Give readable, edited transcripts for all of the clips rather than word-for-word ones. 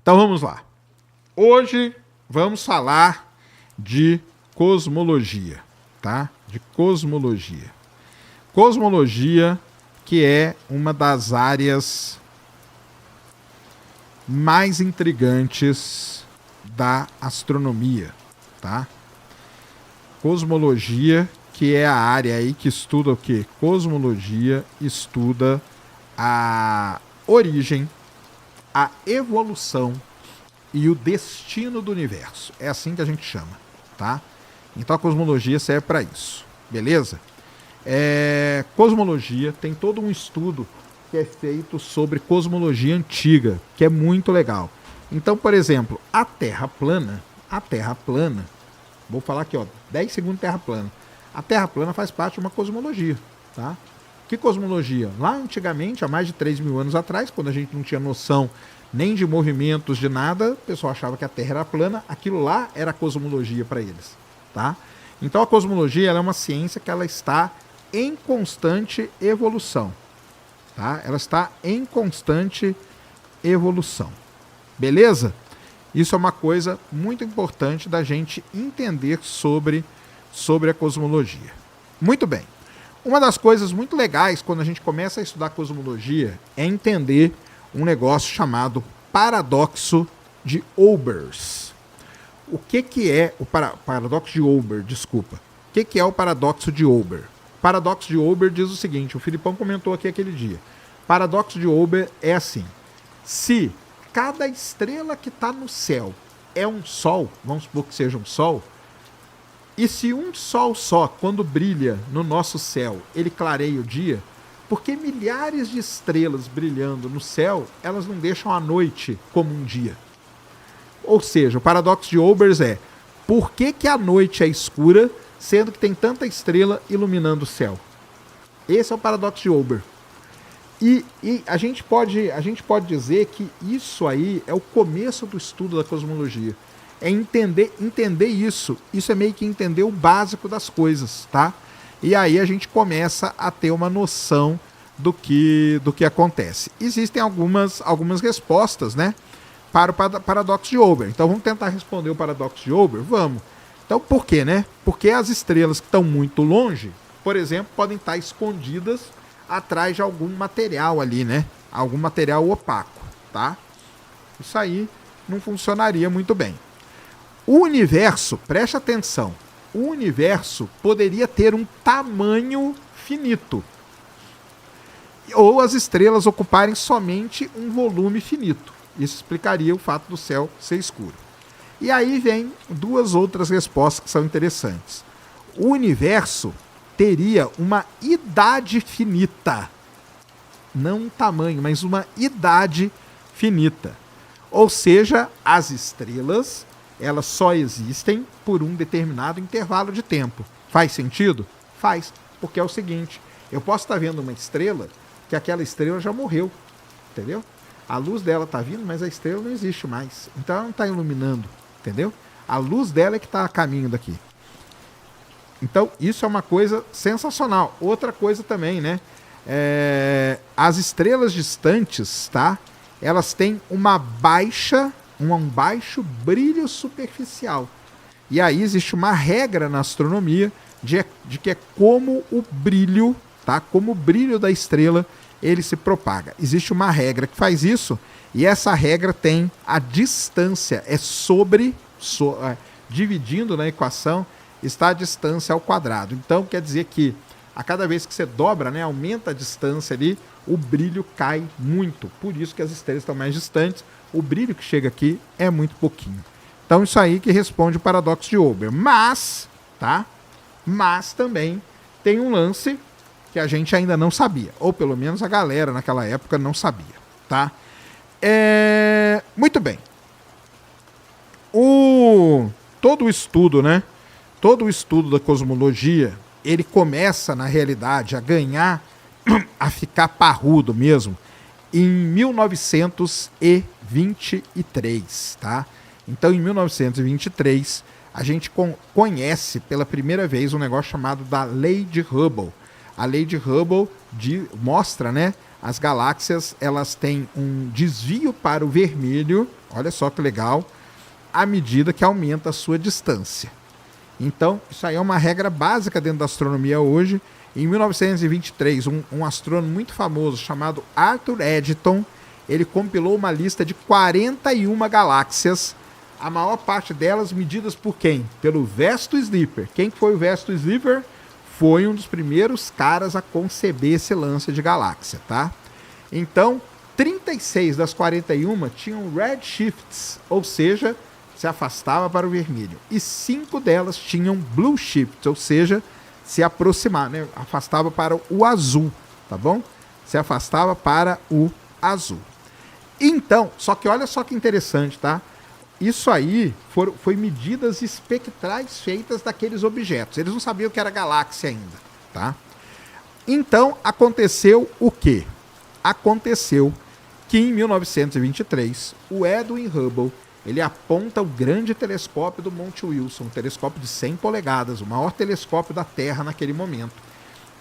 Então vamos lá. Hoje vamos falar de cosmologia, tá? De cosmologia. Cosmologia, que é uma das áreas mais intrigantes da astronomia, tá? Cosmologia, que é a área aí que estuda o quê? Cosmologia estuda a origem, a evolução e o destino do universo. É assim que a gente chama, tá? Então a cosmologia serve para isso, beleza? Cosmologia tem todo um estudo que é feito sobre cosmologia antiga, que é muito legal. Então, por exemplo, a Terra plana, vou falar aqui, ó, 10 segundos de Terra plana. A Terra plana faz parte de uma cosmologia, tá? Que cosmologia? Lá antigamente, há mais de 3 mil anos atrás, quando a gente não tinha noção nem de movimentos, de nada, o pessoal achava que a Terra era plana, aquilo lá era cosmologia para eles, tá? Então a cosmologia ela é uma ciência que ela está em constante evolução, tá? Ela está em constante evolução, beleza? Isso é uma coisa muito importante da gente entender sobre a cosmologia. Muito bem. Uma das coisas muito legais quando a gente começa a estudar cosmologia é entender um negócio chamado paradoxo de Olbers. O que é o paradoxo de Olbers? Desculpa. O que é o paradoxo de Olbers? O paradoxo de Olbers diz o seguinte, o Filipão comentou aqui aquele dia. O paradoxo de Olbers é assim, se cada estrela que está no céu é um sol, vamos supor que seja um sol, e se um sol só, quando brilha no nosso céu, ele clareia o dia, porque milhares de estrelas brilhando no céu, elas não deixam a noite como um dia. Ou seja, o paradoxo de Olbers é, por que a noite é escura, sendo que tem tanta estrela iluminando o céu? Esse é o paradoxo de Olbers. E a gente pode dizer que isso aí é o começo do estudo da cosmologia. É entender isso. Isso é meio que entender o básico das coisas, tá? E aí a gente começa a ter uma noção do que acontece. Existem algumas respostas, né, para o paradoxo de Olbers. Então vamos tentar responder o paradoxo de Olbers? Vamos. Então por quê, né? Porque as estrelas que estão muito longe, por exemplo, podem estar escondidas atrás de algum material ali, né? Algum material opaco, tá? Isso aí não funcionaria muito bem. O universo, preste atenção, o universo poderia ter um tamanho finito. Ou as estrelas ocuparem somente um volume finito. Isso explicaria o fato do céu ser escuro. E aí vem duas outras respostas que são interessantes. O universo teria uma idade finita. Não um tamanho, mas uma idade finita. Ou seja, as estrelas elas só existem por um determinado intervalo de tempo. Faz sentido? Faz, porque é o seguinte, eu posso estar vendo uma estrela que aquela estrela já morreu, entendeu? A luz dela está vindo, mas a estrela não existe mais. Então ela não está iluminando, entendeu? A luz dela é que está a caminho daqui. Então isso é uma coisa sensacional. Outra coisa também, né? As estrelas distantes, tá? Elas têm um baixo brilho superficial. E aí existe uma regra na astronomia de que é como o brilho, tá? Como o brilho da estrela ele se propaga. Existe uma regra que faz isso e essa regra tem a distância, dividindo na equação, está a distância ao quadrado. Então quer dizer que a cada vez que você dobra, né, aumenta a distância ali, o brilho cai muito. Por isso que as estrelas estão mais distantes, o brilho que chega aqui é muito pouquinho. Então isso aí que responde o paradoxo de Olbers. Mas também tem um lance que a gente ainda não sabia, ou pelo menos a galera naquela época não sabia, tá? Muito bem. Todo o estudo, né? Todo o estudo da cosmologia, ele começa, na realidade, a ficar parrudo mesmo, em 1923, tá? Então, em 1923, a gente conhece pela primeira vez um negócio chamado da Lei de Hubble. A lei de Hubble mostra, né? As galáxias, elas têm um desvio para o vermelho, olha só que legal, à medida que aumenta a sua distância. Então, isso aí é uma regra básica dentro da astronomia hoje. Em 1923, um astrônomo muito famoso chamado Arthur Eddington, ele compilou uma lista de 41 galáxias, a maior parte delas medidas por quem? Pelo Vesto Slipher. Quem foi o Vesto Slipher? Foi um dos primeiros caras a conceber esse lance de galáxia, tá? Então, 36 das 41 tinham redshifts, ou seja, se afastava para o vermelho. E 5 delas tinham blue shifts, ou seja, se aproximava, né? Afastava para o azul, tá bom? Se afastava para o azul. Então, só que olha só que interessante, tá? Isso aí foi medidas espectrais feitas daqueles objetos. Eles não sabiam que era galáxia ainda, tá? Então, aconteceu o quê? Aconteceu que em 1923, o Edwin Hubble, ele aponta o grande telescópio do Monte Wilson, um telescópio de 100 polegadas, o maior telescópio da Terra naquele momento.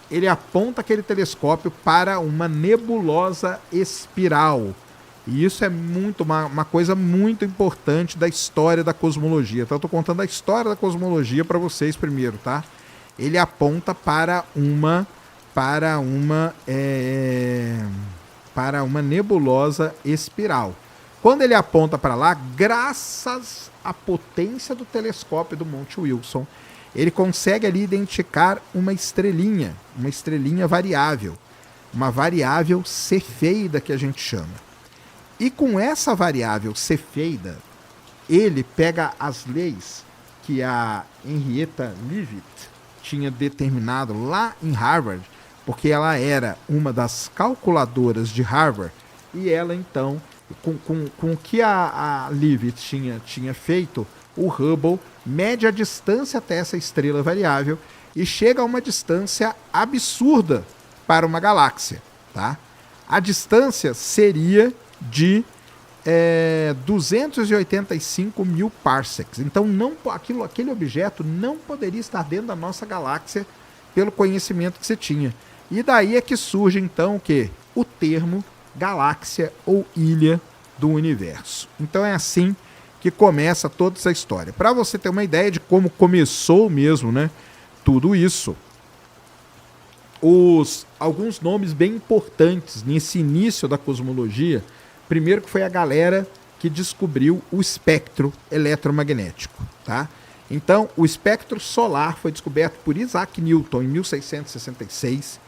Ele aponta aquele telescópio para uma nebulosa espiral. E isso é uma coisa muito importante da história da cosmologia. Então eu estou contando a história da cosmologia para vocês primeiro, tá? Ele aponta para uma nebulosa espiral. Quando ele aponta para lá, graças à potência do telescópio do Monte Wilson, ele consegue ali identificar uma estrelinha variável, uma variável cefeida que a gente chama. E com essa variável cefeida, ele pega as leis que a Henrietta Leavitt tinha determinado lá em Harvard, porque ela era uma das calculadoras de Harvard, e ela então, com o que a Leavitt tinha feito, o Hubble mede a distância até essa estrela variável e chega a uma distância absurda para uma galáxia, tá? A distância seria de 285 mil parsecs. Então aquele objeto não poderia estar dentro da nossa galáxia pelo conhecimento que você tinha. E daí é que surge então o quê? O termo galáxia ou ilha do universo. Então é assim que começa toda essa história. Para você ter uma ideia de como começou mesmo, né, tudo isso, alguns nomes bem importantes nesse início da cosmologia. Primeiro que foi a galera que descobriu o espectro eletromagnético, tá? Então, o espectro solar foi descoberto por Isaac Newton em 1666.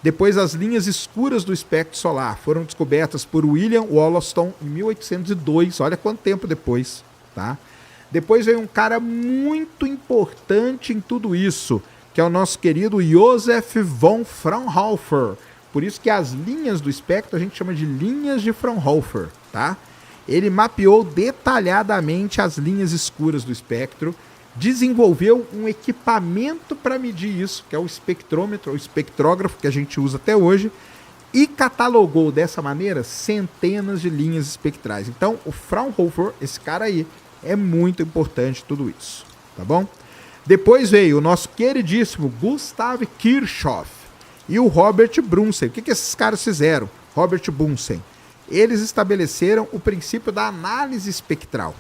Depois, as linhas escuras do espectro solar foram descobertas por William Wollaston em 1802. Olha quanto tempo depois, tá? Depois veio um cara muito importante em tudo isso, que é o nosso querido Joseph von Fraunhofer. Por isso que as linhas do espectro a gente chama de linhas de Fraunhofer, tá? Ele mapeou detalhadamente as linhas escuras do espectro, desenvolveu um equipamento para medir isso, que é o espectrômetro, o espectrógrafo que a gente usa até hoje, e catalogou dessa maneira centenas de linhas espectrais. Então, o Fraunhofer, esse cara aí, é muito importante tudo isso, tá bom? Depois veio o nosso queridíssimo Gustav Kirchhoff e o Robert Bunsen. O que esses caras fizeram? Robert Bunsen. Eles estabeleceram o princípio da análise espectral.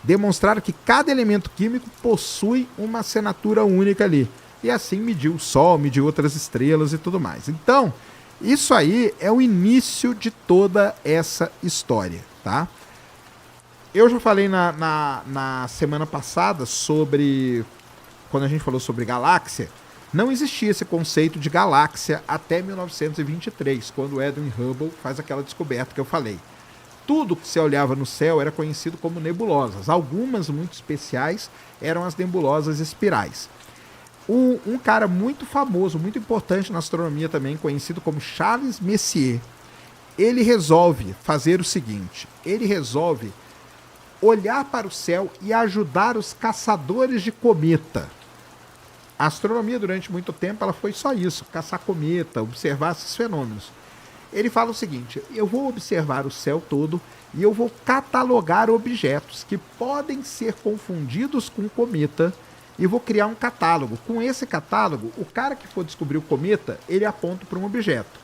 Demonstraram que cada elemento químico possui uma assinatura única ali. E assim mediu o Sol, mediu outras estrelas e tudo mais. Então, isso aí é o início de toda essa história, tá? Eu já falei na semana passada sobre... Quando a gente falou sobre galáxia, não existia esse conceito de galáxia até 1923, quando Edwin Hubble faz aquela descoberta que eu falei. Tudo que você olhava no céu era conhecido como nebulosas. Algumas muito especiais eram as nebulosas espirais. Um cara muito famoso, muito importante na astronomia também, conhecido como Charles Messier, ele resolve fazer o seguinte, ele resolve olhar para o céu e ajudar os caçadores de cometa. A astronomia, durante muito tempo, ela foi só isso, caçar cometa, observar esses fenômenos. Ele fala o seguinte, eu vou observar o céu todo e eu vou catalogar objetos que podem ser confundidos com cometa e vou criar um catálogo. Com esse catálogo, o cara que for descobrir o cometa, ele aponta para um objeto.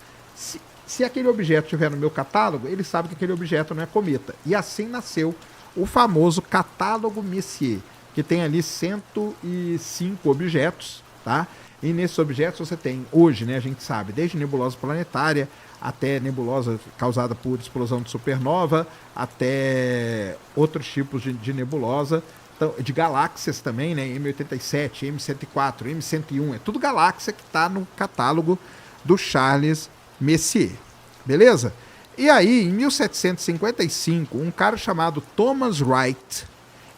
Se aquele objeto estiver no meu catálogo, ele sabe que aquele objeto não é cometa. E assim nasceu o famoso catálogo Messier, que tem ali 105 objetos, tá? E nesses objetos você tem, hoje, né, a gente sabe, desde nebulosa planetária até nebulosa causada por explosão de supernova, até outros tipos de nebulosa, então, de galáxias também, né, M87, M104, M101, é tudo galáxia que está no catálogo do Charles Messier, beleza? E aí, em 1755, um cara chamado Thomas Wright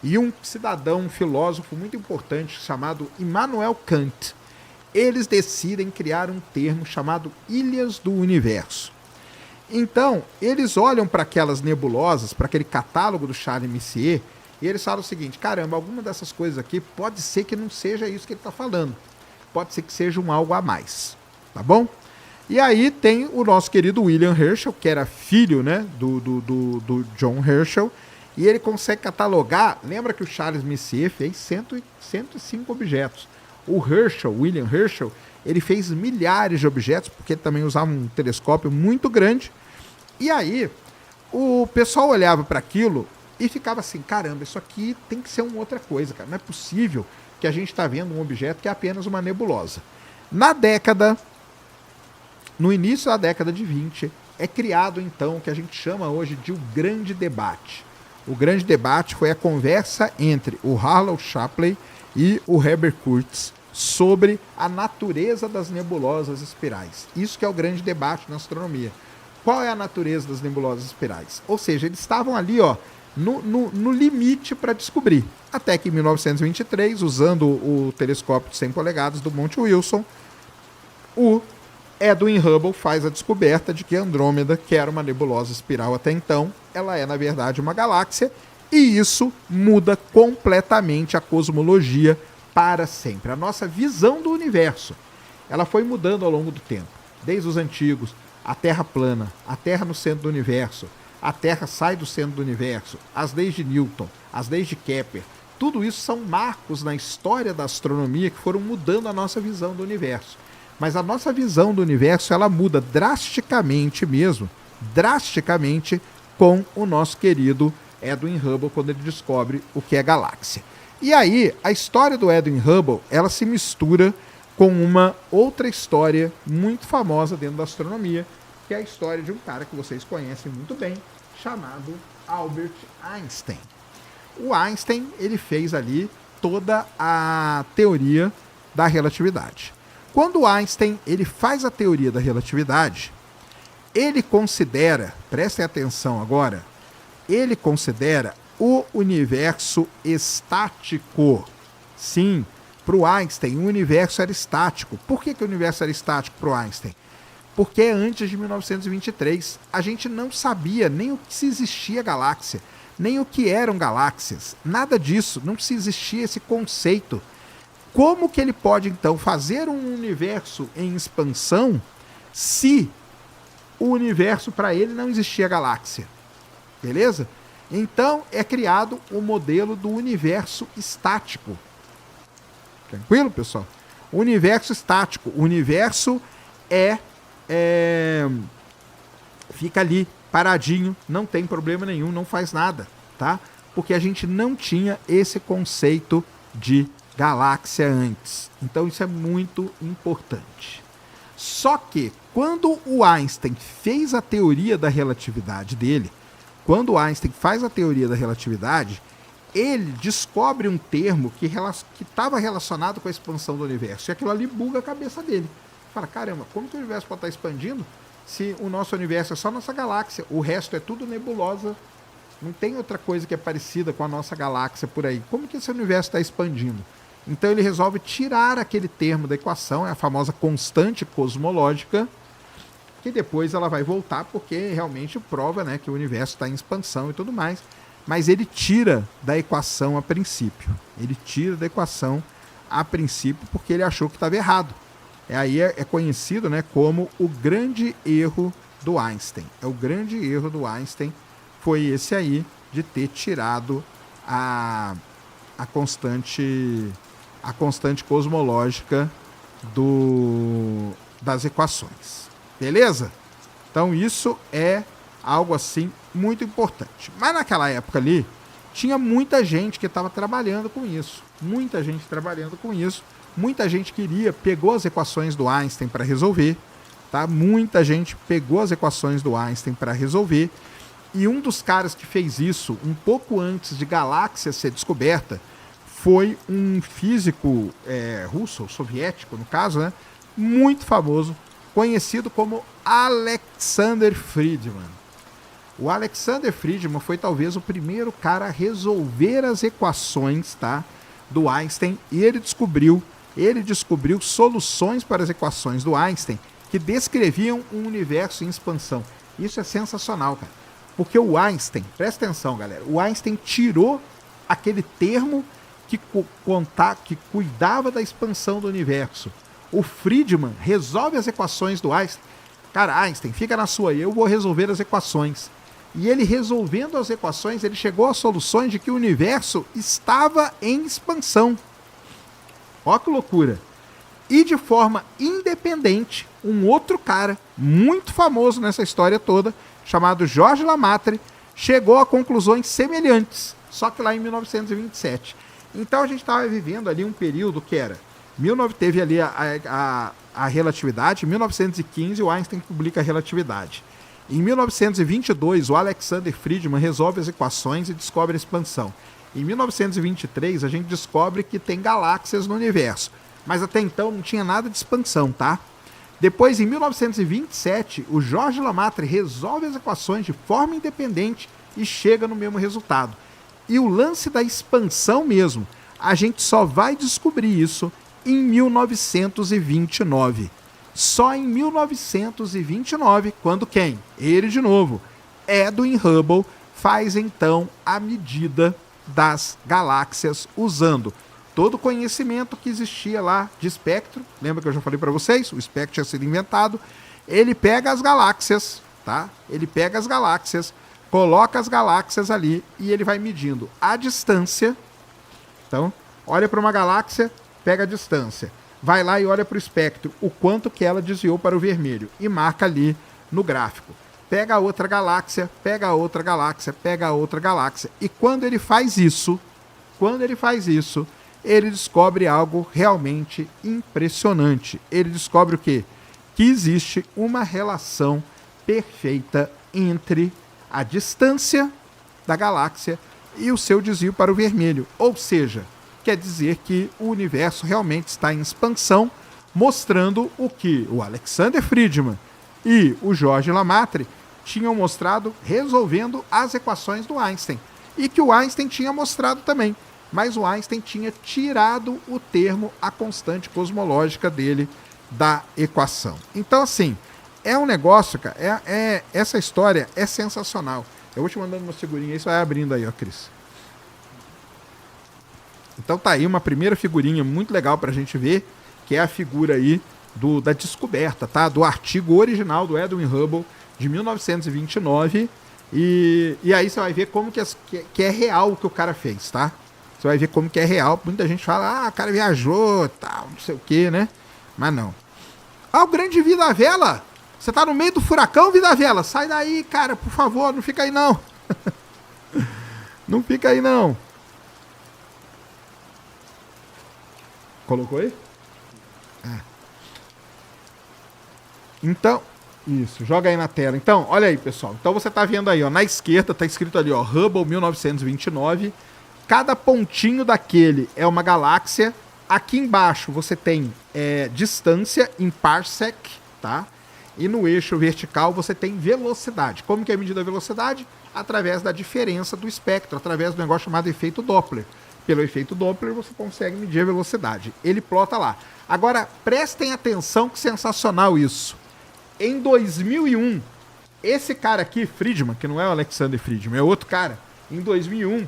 e um cidadão, um filósofo muito importante chamado Immanuel Kant, eles decidem criar um termo chamado Ilhas do Universo. Então, eles olham para aquelas nebulosas, para aquele catálogo do Charles Messier, e eles falam o seguinte: caramba, alguma dessas coisas aqui pode ser que não seja isso que ele está falando. Pode ser que seja um algo a mais. Tá bom? E aí tem o nosso querido William Herschel, que era filho, né, do John Herschel, e ele consegue catalogar. Lembra que o Charles Messier fez 105 objetos. O Herschel, William Herschel, ele fez milhares de objetos, porque ele também usava um telescópio muito grande. E aí, o pessoal olhava para aquilo e ficava assim: caramba, isso aqui tem que ser uma outra coisa, cara. Não é possível que a gente está vendo um objeto que é apenas uma nebulosa. No início da década de 20, é criado então o que a gente chama hoje de o Grande Debate. O Grande Debate foi a conversa entre o Harlow Shapley e o Herbert Curtis sobre a natureza das nebulosas espirais. Isso que é o grande debate na astronomia. Qual é a natureza das nebulosas espirais? Ou seja, eles estavam ali, ó, no limite para descobrir. Até que em 1923, usando o telescópio de 100 polegadas do Monte Wilson, o Edwin Hubble faz a descoberta de que Andrômeda, que era uma nebulosa espiral até então, ela é, na verdade, uma galáxia, e isso muda completamente a cosmologia para sempre. A nossa visão do universo, ela foi mudando ao longo do tempo. Desde os antigos, a Terra plana, a Terra no centro do universo, a Terra sai do centro do universo, as leis de Newton, as leis de Kepler, tudo isso são marcos na história da astronomia que foram mudando a nossa visão do universo. Mas a nossa visão do universo, ela muda drasticamente mesmo, drasticamente, com o nosso querido Edwin Hubble, quando ele descobre o que é galáxia. E aí, a história do Edwin Hubble, ela se mistura com uma outra história muito famosa dentro da astronomia, que é a história de um cara que vocês conhecem muito bem, chamado Albert Einstein. O Einstein, ele fez ali toda a teoria da relatividade. Quando Einstein ele faz a teoria da relatividade, ele considera, prestem atenção agora, ele considera o universo estático. Sim, para o Einstein o universo era estático. Por que o universo era estático para o Einstein? Porque antes de 1923 a gente não sabia nem o que se existia galáxia, nem o que eram galáxias, nada disso, não se existia esse conceito. Como que ele pode, então, fazer um universo em expansão se o universo, para ele, não existia galáxia? Beleza? Então, é criado o modelo do universo estático. Tranquilo, pessoal? O universo estático. O universo fica ali, paradinho, não tem problema nenhum, não faz nada, tá? Porque a gente não tinha esse conceito de galáxia antes. Então isso é muito importante. Só que quando o Einstein fez a teoria da relatividade dele, quando o Einstein faz a teoria da relatividade, ele descobre um termo que estava relacionado com a expansão do universo. E aquilo ali buga a cabeça dele. Fala, caramba, como que o universo pode estar expandindo se o nosso universo é só nossa galáxia? O resto é tudo nebulosa. Não tem outra coisa que é parecida com a nossa galáxia por aí. Como que esse universo está expandindo? Então ele resolve tirar aquele termo da equação, é a famosa constante cosmológica, que depois ela vai voltar porque realmente prova, né, que o universo está em expansão e tudo mais. Mas ele tira da equação a princípio. Ele tira da equação a princípio porque ele achou que estava errado. Aí é conhecido, né, como o grande erro do Einstein. O grande erro do Einstein foi esse aí, de ter tirado a constante a constante cosmológica das equações. Beleza? Então isso é algo assim muito importante. Mas naquela época ali, tinha muita gente que estava trabalhando com isso. Muita gente trabalhando com isso. Muita gente pegou as equações do Einstein para resolver. Tá? Muita gente pegou as equações do Einstein para resolver. E um dos caras que fez isso, um pouco antes de galáxia ser descoberta, foi um físico russo, ou soviético no caso, né? Muito famoso, conhecido como Alexander Friedmann. O Alexander Friedmann foi talvez o primeiro cara a resolver as equações, tá, do Einstein, e ele descobriu soluções para as equações do Einstein que descreviam um universo em expansão. Isso é sensacional, cara. Porque o Einstein, presta atenção, galera, o Einstein tirou aquele termo que cuidava da expansão do universo. O Friedmann resolve as equações do Einstein. Cara, Einstein, fica na sua aí, eu vou resolver as equações. E ele resolvendo as equações, ele chegou a soluções de que o universo estava em expansão. Ó que loucura. E de forma independente, um outro cara muito famoso nessa história toda, chamado Georges Lemaitre, chegou a conclusões semelhantes, só que lá em 1927. Então a gente estava vivendo ali um período que era... teve ali a relatividade, em 1915 o Einstein publica a relatividade. Em 1922, o Alexander Friedmann resolve as equações e descobre a expansão. Em 1923, a gente descobre que tem galáxias no universo. Mas até então não tinha nada de expansão, tá? Depois, em 1927, o Georges Lemaitre resolve as equações de forma independente e chega no mesmo resultado. E o lance da expansão mesmo, a gente só vai descobrir isso em 1929. Só em 1929, quando quem? Ele de novo, Edwin Hubble, faz então a medida das galáxias usando todo o conhecimento que existia lá de espectro. Lembra que eu já falei para vocês? O espectro tinha sido inventado. Ele pega as galáxias, tá? Ele pega as galáxias, coloca as galáxias ali e ele vai medindo a distância. Então, olha para uma galáxia, pega a distância. Vai lá e olha para o espectro, o quanto que ela desviou para o vermelho e marca ali no gráfico. Pega a outra galáxia, pega a outra galáxia, pega a outra galáxia. E quando ele faz isso, ele descobre algo realmente impressionante. Ele descobre o quê? Que existe uma relação perfeita entre a distância da galáxia e o seu desvio para o vermelho. Ou seja, quer dizer que o universo realmente está em expansão, mostrando o que o Alexander Friedmann e o Georges Lemaitre tinham mostrado resolvendo as equações do Einstein. E que o Einstein tinha mostrado também. Mas o Einstein tinha tirado o termo, a constante cosmológica dele da equação. Então, assim, é um negócio, cara, essa história é sensacional. Eu vou te mandando uma figurinha aí, você vai abrindo aí, ó, Cris. Então tá aí uma primeira figurinha muito legal pra gente ver, que é a figura aí da descoberta, tá? Do artigo original do Edwin Hubble, de 1929. E aí você vai ver como que é real o que o cara fez, tá? Você vai ver como que é real. Muita gente fala, o cara viajou, tal, não sei o que, né? Mas não. O grande Vida Vela! Você tá no meio do furacão, Vida Vela? Sai daí, cara, por favor, não fica aí não. Não fica aí não. Colocou aí? Então, isso, joga aí na tela. Então, olha aí, pessoal. Então você tá vendo aí, ó, na esquerda tá escrito ali, ó, Hubble 1929. Cada pontinho daquele é uma galáxia. Aqui embaixo você tem distância em parsec, tá? E no eixo vertical você tem velocidade. Como que é medida a velocidade? Através da diferença do espectro, através do negócio chamado efeito Doppler. Pelo efeito Doppler você consegue medir a velocidade. Ele plota lá. Agora, prestem atenção que sensacional isso. Em 2001, esse cara aqui, Friedmann, que não é o Alexander Friedmann, é outro cara, em 2001,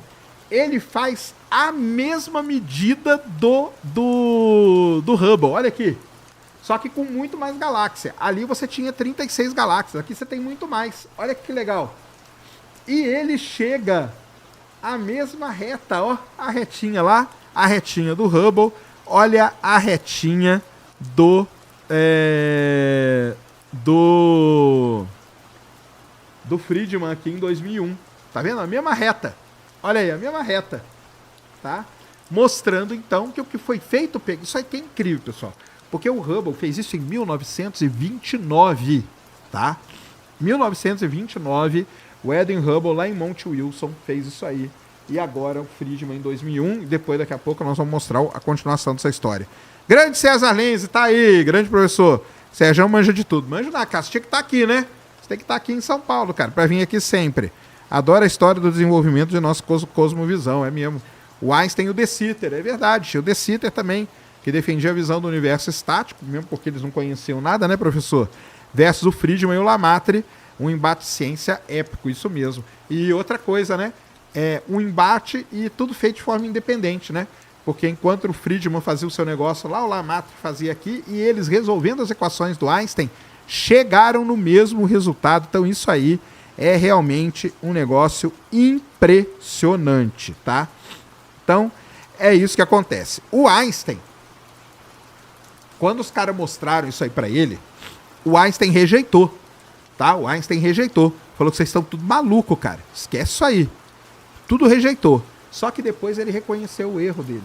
ele faz a mesma medida do Hubble. Olha aqui. Só que com muito mais galáxia. Ali você tinha 36 galáxias. Aqui você tem muito mais. Olha que legal. E ele chega à mesma reta, ó. A retinha lá, a retinha do Hubble, Olha a retinha do Friedman aqui em 2001. Tá vendo? A mesma reta. Olha aí, a mesma reta. Tá? Mostrando, então, que o que foi feito... Isso aí que é incrível, pessoal. Porque o Hubble fez isso em 1929, tá? 1929, o Edwin Hubble, lá em Mount Wilson, fez isso aí. E agora o Friedman em 2001. E depois, daqui a pouco, nós vamos mostrar a continuação dessa história. Grande César Lenz, tá aí. Grande professor. Sérgio manja de tudo. Manja na casa. Você tinha que estar aqui, né? Você tem que estar aqui em São Paulo, cara, pra vir aqui sempre. Adoro a história do desenvolvimento de nossa cosmovisão, é mesmo. O Einstein e o De Sitter, é verdade. Tinha o De Sitter também, que defendia a visão do universo estático, mesmo porque eles não conheciam nada, né, professor? Versus o Friedman e o Lamartre, um embate ciência épico, isso mesmo. E outra coisa, né? Um embate e tudo feito de forma independente, né? Porque enquanto o Friedman fazia o seu negócio lá, o Lamartre fazia aqui, e eles resolvendo as equações do Einstein, chegaram no mesmo resultado. Então isso aí é realmente um negócio impressionante, tá? Então, é isso que acontece. O Einstein, quando os caras mostraram isso aí pra ele, o Einstein rejeitou, tá? O Einstein rejeitou. Falou que vocês estão tudo maluco, cara. Esquece isso aí. Tudo rejeitou. Só que depois ele reconheceu o erro dele.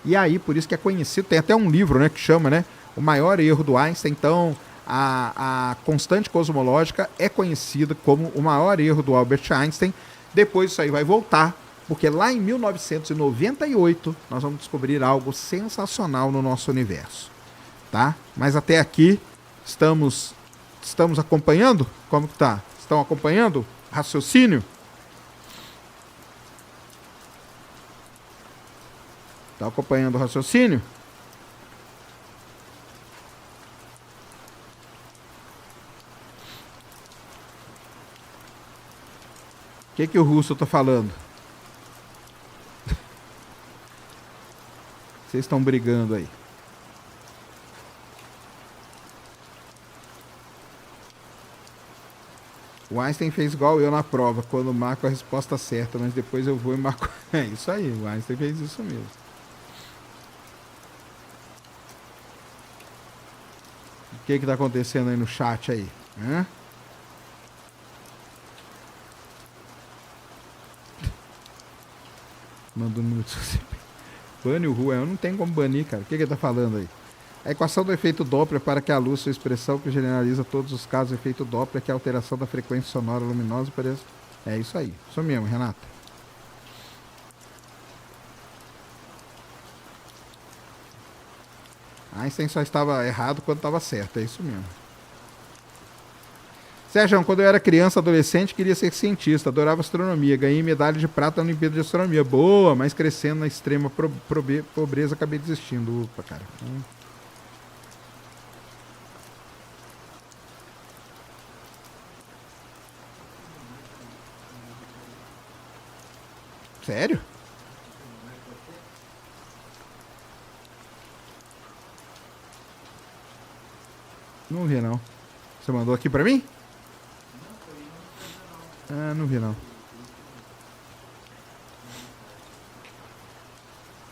E aí, por isso que é conhecido, tem até um livro, né, que chama, né, o maior erro do Einstein. Então, a constante cosmológica é conhecida como o maior erro do Albert Einstein. Depois isso aí vai voltar, porque lá em 1998 nós vamos descobrir algo sensacional no nosso universo, tá? Mas até aqui estamos acompanhando? Como que tá? Estão acompanhando? Raciocínio? Tá acompanhando o raciocínio? O que o Russo tá falando? Vocês estão brigando aí. O Einstein fez igual eu na prova, quando marco a resposta certa, mas depois eu vou e marco... É isso aí, o Einstein fez isso mesmo. O que tá acontecendo aí no chat aí? Hã? Mandou no número. Bane o Ruel, não tem como banir, cara. O que ele tá falando aí? A equação do efeito Doppler para que a luz, sua expressão que generaliza todos os casos do efeito Doppler, que é a alteração da frequência sonora luminosa, parece... É isso aí. Isso mesmo, Renata. Einstein só estava errado quando estava certo. É isso mesmo. Sérgio, quando eu era criança, adolescente, queria ser cientista, adorava astronomia, ganhei medalha de prata na Olimpíada de Astronomia. Boa, mas crescendo na extrema pobreza, acabei desistindo. Opa, cara. Sério? Não vi, não. Você mandou aqui pra mim? Ah, não vi, não.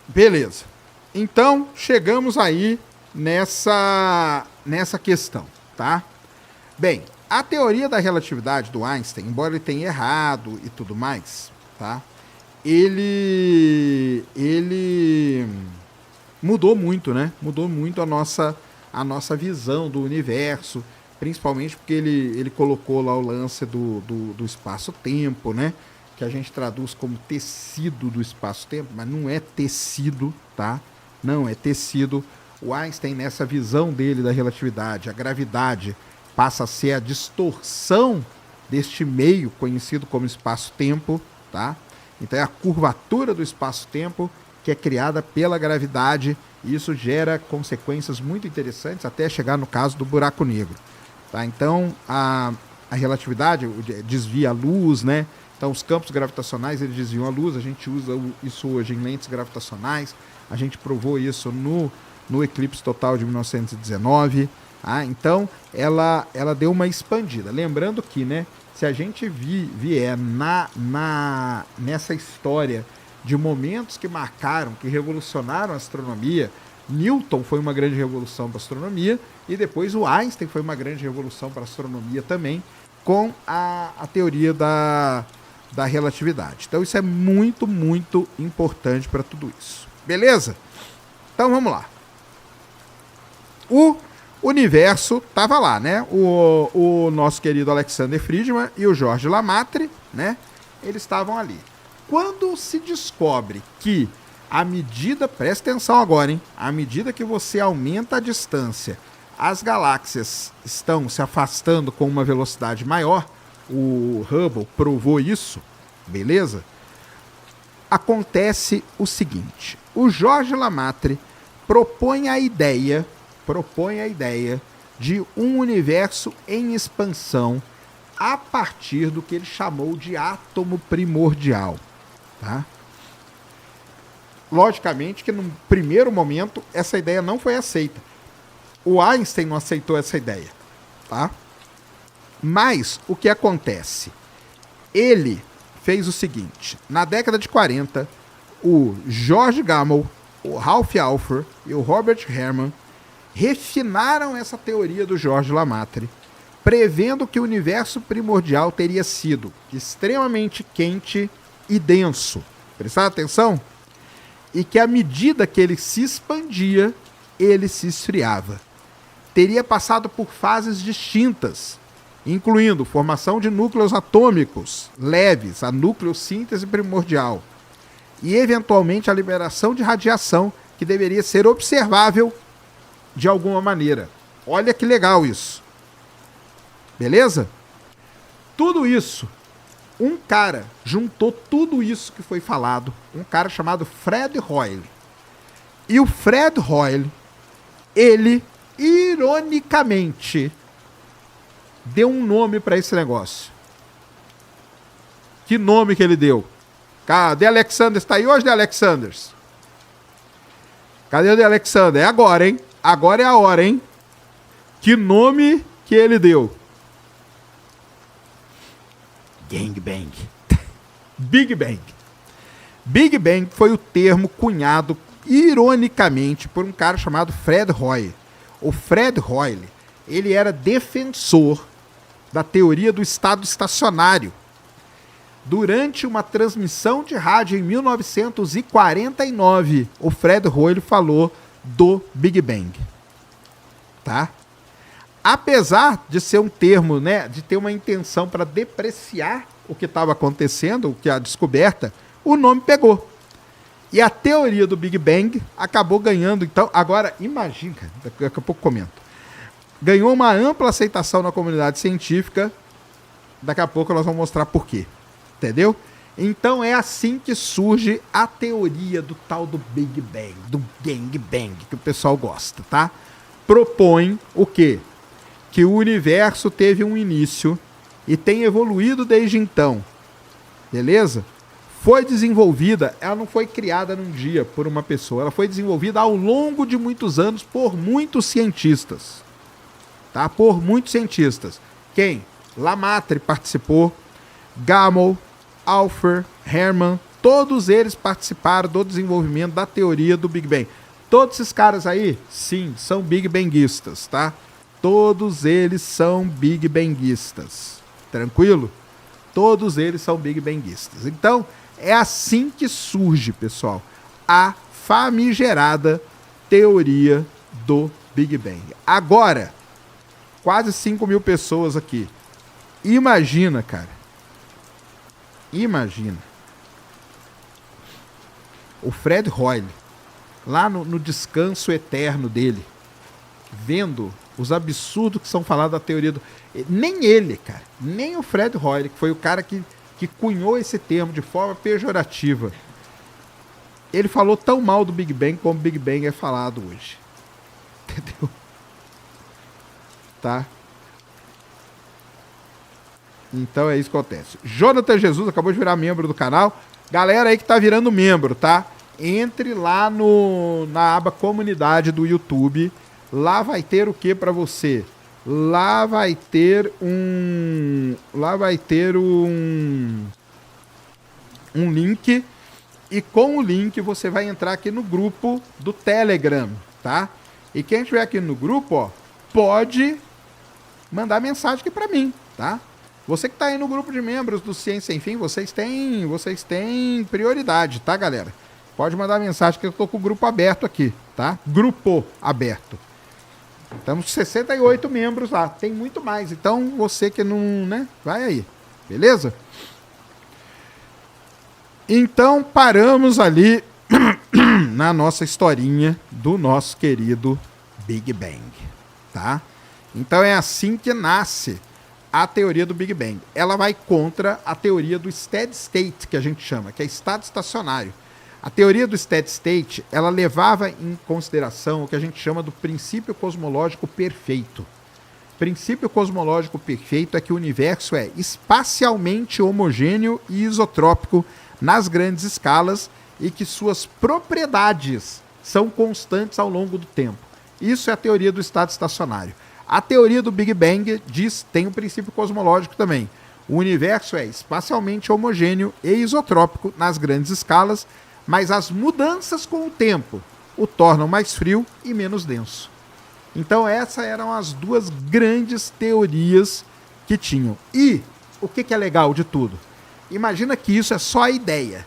Beleza. Então, chegamos aí nessa questão, tá? Bem, a teoria da relatividade do Einstein, embora ele tenha errado e tudo mais, tá? Ele mudou muito, né? Mudou muito a nossa visão do universo, principalmente porque ele colocou lá o lance do espaço-tempo, né? Que a gente traduz como tecido do espaço-tempo, mas não é tecido, tá? Não é tecido. O Einstein, nessa visão dele da relatividade, a gravidade passa a ser a distorção deste meio conhecido como espaço-tempo, tá? Então é a curvatura do espaço-tempo que é criada pela gravidade, e isso gera consequências muito interessantes até chegar no caso do buraco negro, tá? Então a relatividade desvia a luz, né? Então os campos gravitacionais eles desviam a luz, a gente usa isso hoje em lentes gravitacionais, a gente provou isso no eclipse total de 1919, tá? Então ela deu uma expandida, lembrando que, né, se a gente vier nessa história de momentos que marcaram, que revolucionaram a astronomia. Newton foi uma grande revolução para a astronomia e depois o Einstein foi uma grande revolução para a astronomia também, com a teoria da relatividade. Então isso é muito, muito importante para tudo isso. Beleza? Então vamos lá. O universo estava lá, né? O nosso querido Alexander Friedman e o Georges Lemaitre, né? Eles estavam ali. Quando se descobre que à medida, presta atenção agora, hein? À medida que você aumenta a distância, as galáxias estão se afastando com uma velocidade maior, o Hubble provou isso, beleza? Acontece o seguinte, o Georges Lemaitre propõe a ideia de um universo em expansão a partir do que ele chamou de átomo primordial, tá? Logicamente que no primeiro momento essa ideia não foi aceita. O Einstein não aceitou essa ideia, tá? Mas o que acontece? Ele fez o seguinte, na década de 40, o George Gamow, o Ralph Alpher e o Robert Herman refinaram essa teoria do Georges Lemaitre, prevendo que o universo primordial teria sido extremamente quente e denso. Prestar atenção? E que à medida que ele se expandia, ele se esfriava. Teria passado por fases distintas, incluindo formação de núcleos atômicos leves, a nucleossíntese primordial, e eventualmente a liberação de radiação que deveria ser observável de alguma maneira. Olha que legal isso. Beleza? Tudo isso, um cara juntou tudo isso que foi falado, um cara chamado Fred Hoyle. E o Fred Hoyle, ele, ironicamente, deu um nome para esse negócio. Que nome que ele deu? Cadê Alexander? Está aí hoje, The Alexanders? Cadê o The Alexander? É agora, hein? Agora é a hora, hein? Que nome que ele deu? Gangbang. Big Bang. Big Bang foi o termo cunhado, ironicamente, por um cara chamado Fred Hoyle. O Fred Hoyle, ele era defensor da teoria do estado estacionário. Durante uma transmissão de rádio em 1949, o Fred Hoyle falou do Big Bang. Tá? Apesar de ser um termo, né, de ter uma intenção para depreciar o que estava acontecendo, o que a descoberta, o nome pegou. E a teoria do Big Bang acabou ganhando, então, agora, imagina, daqui a pouco comento, ganhou uma ampla aceitação na comunidade científica, daqui a pouco nós vamos mostrar por quê, entendeu? Então é assim que surge a teoria do tal do Big Bang, do Gang Bang, que o pessoal gosta, tá? Propõe o quê? Que o universo teve um início e tem evoluído desde então, beleza? Foi desenvolvida, ela não foi criada num dia por uma pessoa, ela foi desenvolvida ao longo de muitos anos por muitos cientistas, tá? Por muitos cientistas. Quem? Lemaitre participou, Gamow, Alpher, Herman, todos eles participaram do desenvolvimento da teoria do Big Bang. Todos esses caras aí, sim, são Big Banguistas, tá? Todos eles são Big Banguistas. Tranquilo? Todos eles são Big Banguistas. Então, é assim que surge, pessoal, a famigerada teoria do Big Bang. Agora, quase 5 mil pessoas aqui. Imagina, cara. Imagina. O Fred Hoyle, lá no descanso eterno dele, vendo os absurdos que são falados da teoria do... Nem ele, cara, nem o Fred Hoyle, que foi o cara que cunhou esse termo de forma pejorativa, ele falou tão mal do Big Bang como o Big Bang é falado hoje. Entendeu? Tá? Então é isso que acontece. Jonathan Jesus acabou de virar membro do canal. Galera aí que tá virando membro, tá? Entre lá na aba comunidade do YouTube. Lá vai ter o que para você? Lá vai ter um link E com o link você vai entrar aqui no grupo do Telegram, tá? E quem estiver aqui no grupo, ó, pode mandar mensagem aqui para mim, tá? Você que tá aí no grupo de membros do Ciência Sem Fim, vocês têm prioridade, tá, galera? Pode mandar mensagem que eu tô com o grupo aberto aqui, tá? Grupo aberto. Estamos com 68 membros lá, tem muito mais. Então, você que não, né, vai aí, beleza? Então, paramos ali na nossa historinha do nosso querido Big Bang, tá? Então, é assim que nasce a teoria do Big Bang. Ela vai contra a teoria do steady state, que a gente chama, que é estado estacionário. A teoria do steady state, ela levava em consideração o que a gente chama do princípio cosmológico perfeito. O princípio cosmológico perfeito é que o universo é espacialmente homogêneo e isotrópico nas grandes escalas e que suas propriedades são constantes ao longo do tempo. Isso é a teoria do estado estacionário. A teoria do Big Bang tem um princípio cosmológico também. O universo é espacialmente homogêneo e isotrópico nas grandes escalas, mas as mudanças com o tempo o tornam mais frio e menos denso. Então essas eram as duas grandes teorias que tinham. E o que é legal de tudo? Imagina que isso é só a ideia.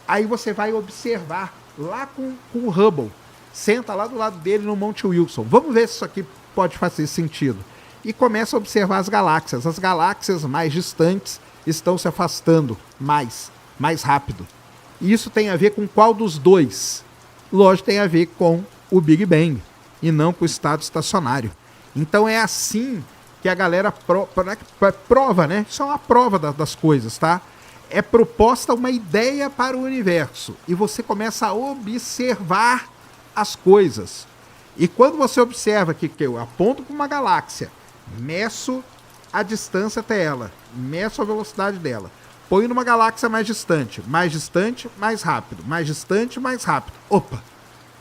Aí você vai observar lá com o Hubble. Senta lá do lado dele no Monte Wilson. Vamos ver se isso aqui pode fazer sentido. E começa a observar as galáxias. As galáxias mais distantes estão se afastando mais rápido. E isso tem a ver com qual dos dois? Lógico, tem a ver com o Big Bang e não com o estado estacionário. Então é assim que a galera prova, né? Isso é uma prova das coisas, tá? É proposta uma ideia para o universo e você começa a observar as coisas. E quando você observa que eu aponto para uma galáxia, meço a distância até ela, meço a velocidade dela, põe numa galáxia mais distante, mais rápido, mais distante, mais rápido. Opa!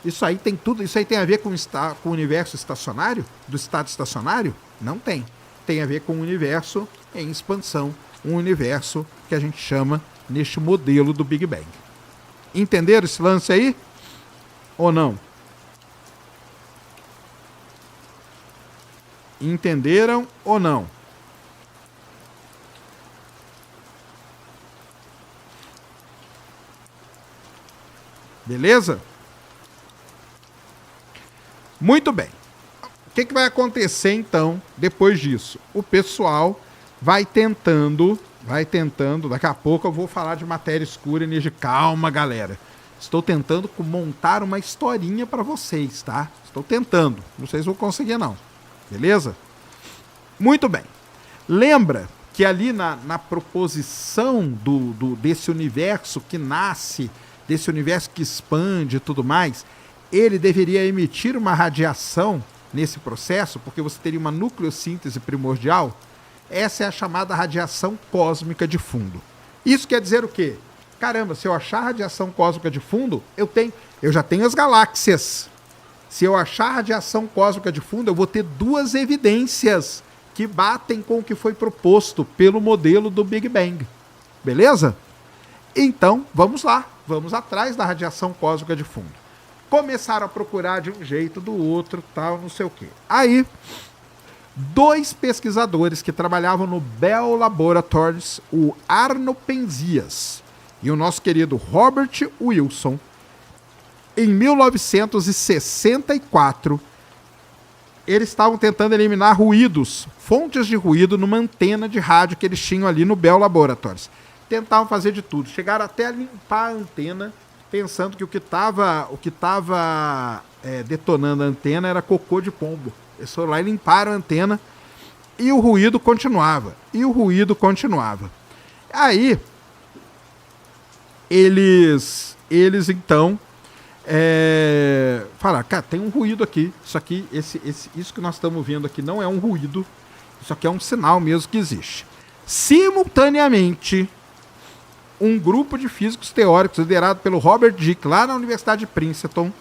Isso aí tem tudo, isso aí tem a ver com o universo estacionário, do estado estacionário? Não tem. Tem a ver com o universo em expansão, um universo que a gente chama neste modelo do Big Bang. Entenderam esse lance aí? Ou não? Entenderam ou não? Beleza? Muito bem. O que vai acontecer então depois disso? O pessoal vai tentando, daqui a pouco eu vou falar de matéria escura e energia. Calma, galera. Estou tentando montar uma historinha para vocês, tá? Estou tentando. Não sei se vou conseguir, não. Beleza? Muito bem. Lembra que ali na proposição desse universo que nasce, desse universo que expande e tudo mais, ele deveria emitir uma radiação nesse processo, porque você teria uma nucleossíntese primordial. Essa é a chamada radiação cósmica de fundo. Isso quer dizer o quê? Caramba, se eu achar radiação cósmica de fundo, eu já tenho as galáxias. Se eu achar radiação cósmica de fundo, eu vou ter duas evidências que batem com o que foi proposto pelo modelo do Big Bang. Beleza? Então, vamos lá. Vamos atrás da radiação cósmica de fundo. Começaram a procurar de um jeito, do outro, tal, não sei o quê. Aí, dois pesquisadores que trabalhavam no Bell Laboratories, o Arno Penzias e o nosso querido Robert Wilson, em 1964, eles estavam tentando eliminar ruídos, fontes de ruído numa antena de rádio que eles tinham ali no Bell Laboratories. Tentavam fazer de tudo, chegaram até a limpar a antena, pensando que o que estava detonando a antena era cocô de pombo. Eles foram lá e limparam a antena e o ruído continuava. Aí, eles então falaram, cara, tem um ruído aqui. Isso que nós estamos vendo aqui não é um ruído. Isso aqui é um sinal mesmo que existe. Simultaneamente, um grupo de físicos teóricos liderado pelo Robert Dicke, lá na Universidade de Princeton,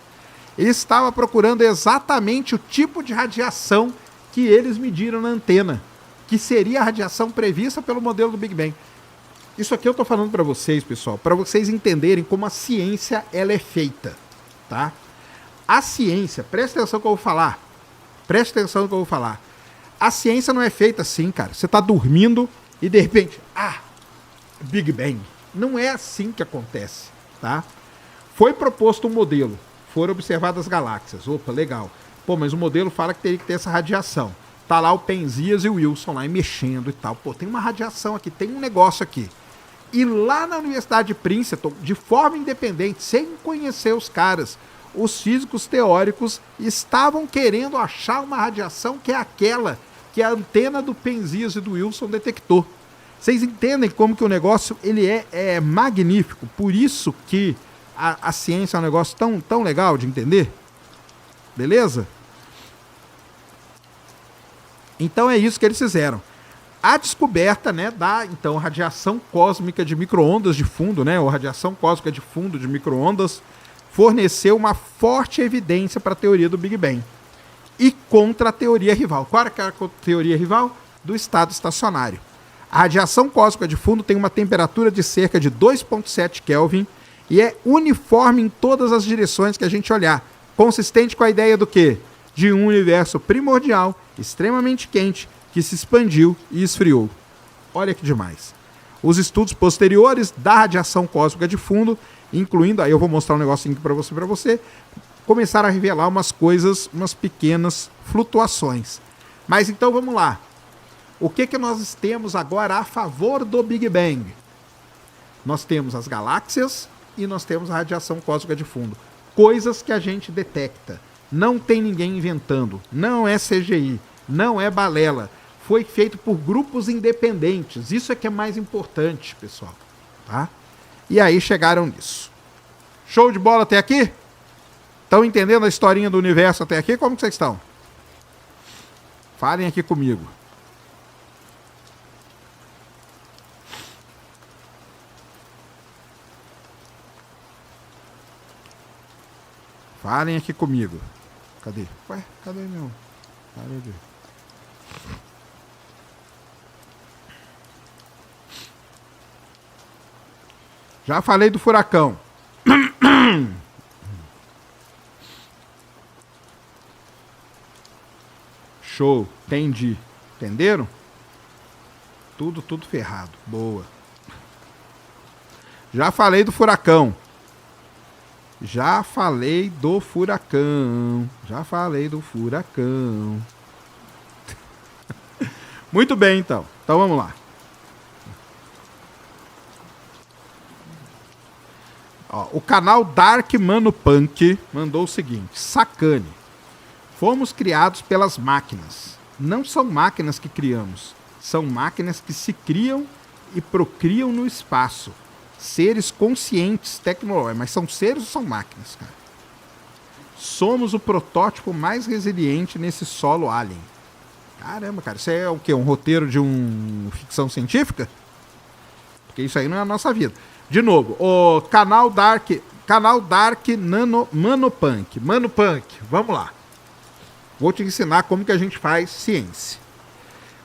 estava procurando exatamente o tipo de radiação que eles mediram na antena, que seria a radiação prevista pelo modelo do Big Bang. Isso aqui eu tô falando para vocês, pessoal, para vocês entenderem como a ciência ela é feita, tá? A ciência, presta atenção no que eu vou falar. Presta atenção no que eu vou falar. A ciência não é feita assim, cara. Você tá dormindo e de repente, Big Bang. Não é assim que acontece, tá? Foi proposto um modelo, foram observadas galáxias. Opa, legal. Pô, mas o modelo fala que teria que ter essa radiação. Tá lá o Penzias e o Wilson lá mexendo e tal. Pô, tem uma radiação aqui, tem um negócio aqui. E lá na Universidade de Princeton, de forma independente, sem conhecer os caras, os físicos teóricos estavam querendo achar uma radiação que é aquela que a antena do Penzias e do Wilson detectou. Vocês entendem como que o negócio ele é magnífico? Por isso que a ciência é um negócio tão legal de entender? Beleza? Então é isso que eles fizeram. A descoberta, né, da então radiação cósmica de micro-ondas de fundo, né, ou radiação cósmica de fundo de micro-ondas, forneceu uma forte evidência para a teoria do Big Bang e contra a teoria rival. Qual era a teoria rival? Do estado estacionário. A radiação cósmica de fundo tem uma temperatura de cerca de 2,7 Kelvin e é uniforme em todas as direções que a gente olhar, consistente com a ideia do quê? De um universo primordial, extremamente quente, que se expandiu e esfriou. Olha que demais. Os estudos posteriores da radiação cósmica de fundo, incluindo, aí eu vou mostrar um negocinho aqui para você, começaram a revelar umas coisas, umas pequenas flutuações. Mas então vamos lá. O que nós temos agora a favor do Big Bang? Nós temos as galáxias e nós temos a radiação cósmica de fundo. Coisas que a gente detecta. Não tem ninguém inventando. Não é CGI. Não é balela. Foi feito por grupos independentes. Isso é que é mais importante, pessoal. Tá? E aí chegaram nisso. Show de bola até aqui? Estão entendendo a historinha do universo até aqui? Como que vocês estão? Falem aqui comigo. Falem aqui comigo. Cadê? Ué, cadê meu? Cadê? Já falei do furacão. Show, entendi. Entenderam? Tudo ferrado. Boa. Já falei do furacão. Já falei do furacão. Muito bem, então. Então vamos lá. Ó, o canal Dark Mano Punk mandou o seguinte: sacane. Fomos criados pelas máquinas. Não são máquinas que criamos. São máquinas que se criam e procriam no espaço. Seres conscientes, tecnológicos. Mas são seres ou são máquinas, cara? Somos o protótipo mais resiliente nesse solo alien. Caramba, cara. Isso é o quê? Um roteiro de ficção científica? Porque isso aí não é a nossa vida. De novo, o canal Dark Mano Punk. Mano Punk, vamos lá. Vou te ensinar como que a gente faz ciência.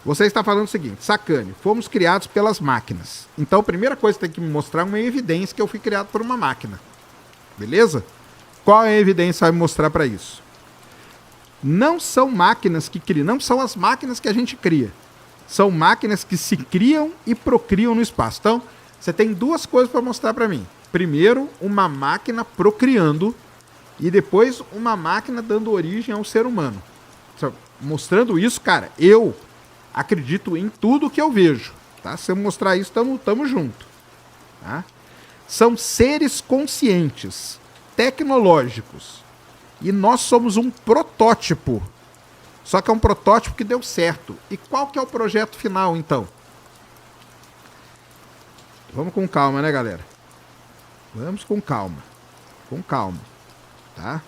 Você está falando o seguinte: sacane, fomos criados pelas máquinas. Então a primeira coisa que tem que me mostrar é uma evidência que eu fui criado por uma máquina. Beleza? Qual é a evidência que vai me mostrar para isso? Não são máquinas que criam, não são as máquinas que a gente cria. São máquinas que se criam e procriam no espaço. Então, você tem duas coisas para mostrar para mim. Primeiro, uma máquina procriando e depois uma máquina dando origem ao ser humano. Mostrando isso, cara, eu acredito em tudo que eu vejo. Tá? Se eu mostrar isso, tamo junto. Tá? São seres conscientes, tecnológicos. E nós somos um protótipo. Só que é um protótipo que deu certo. E qual que é o projeto final, então? Vamos com calma, né, galera? Vamos com calma. Com calma. Tá?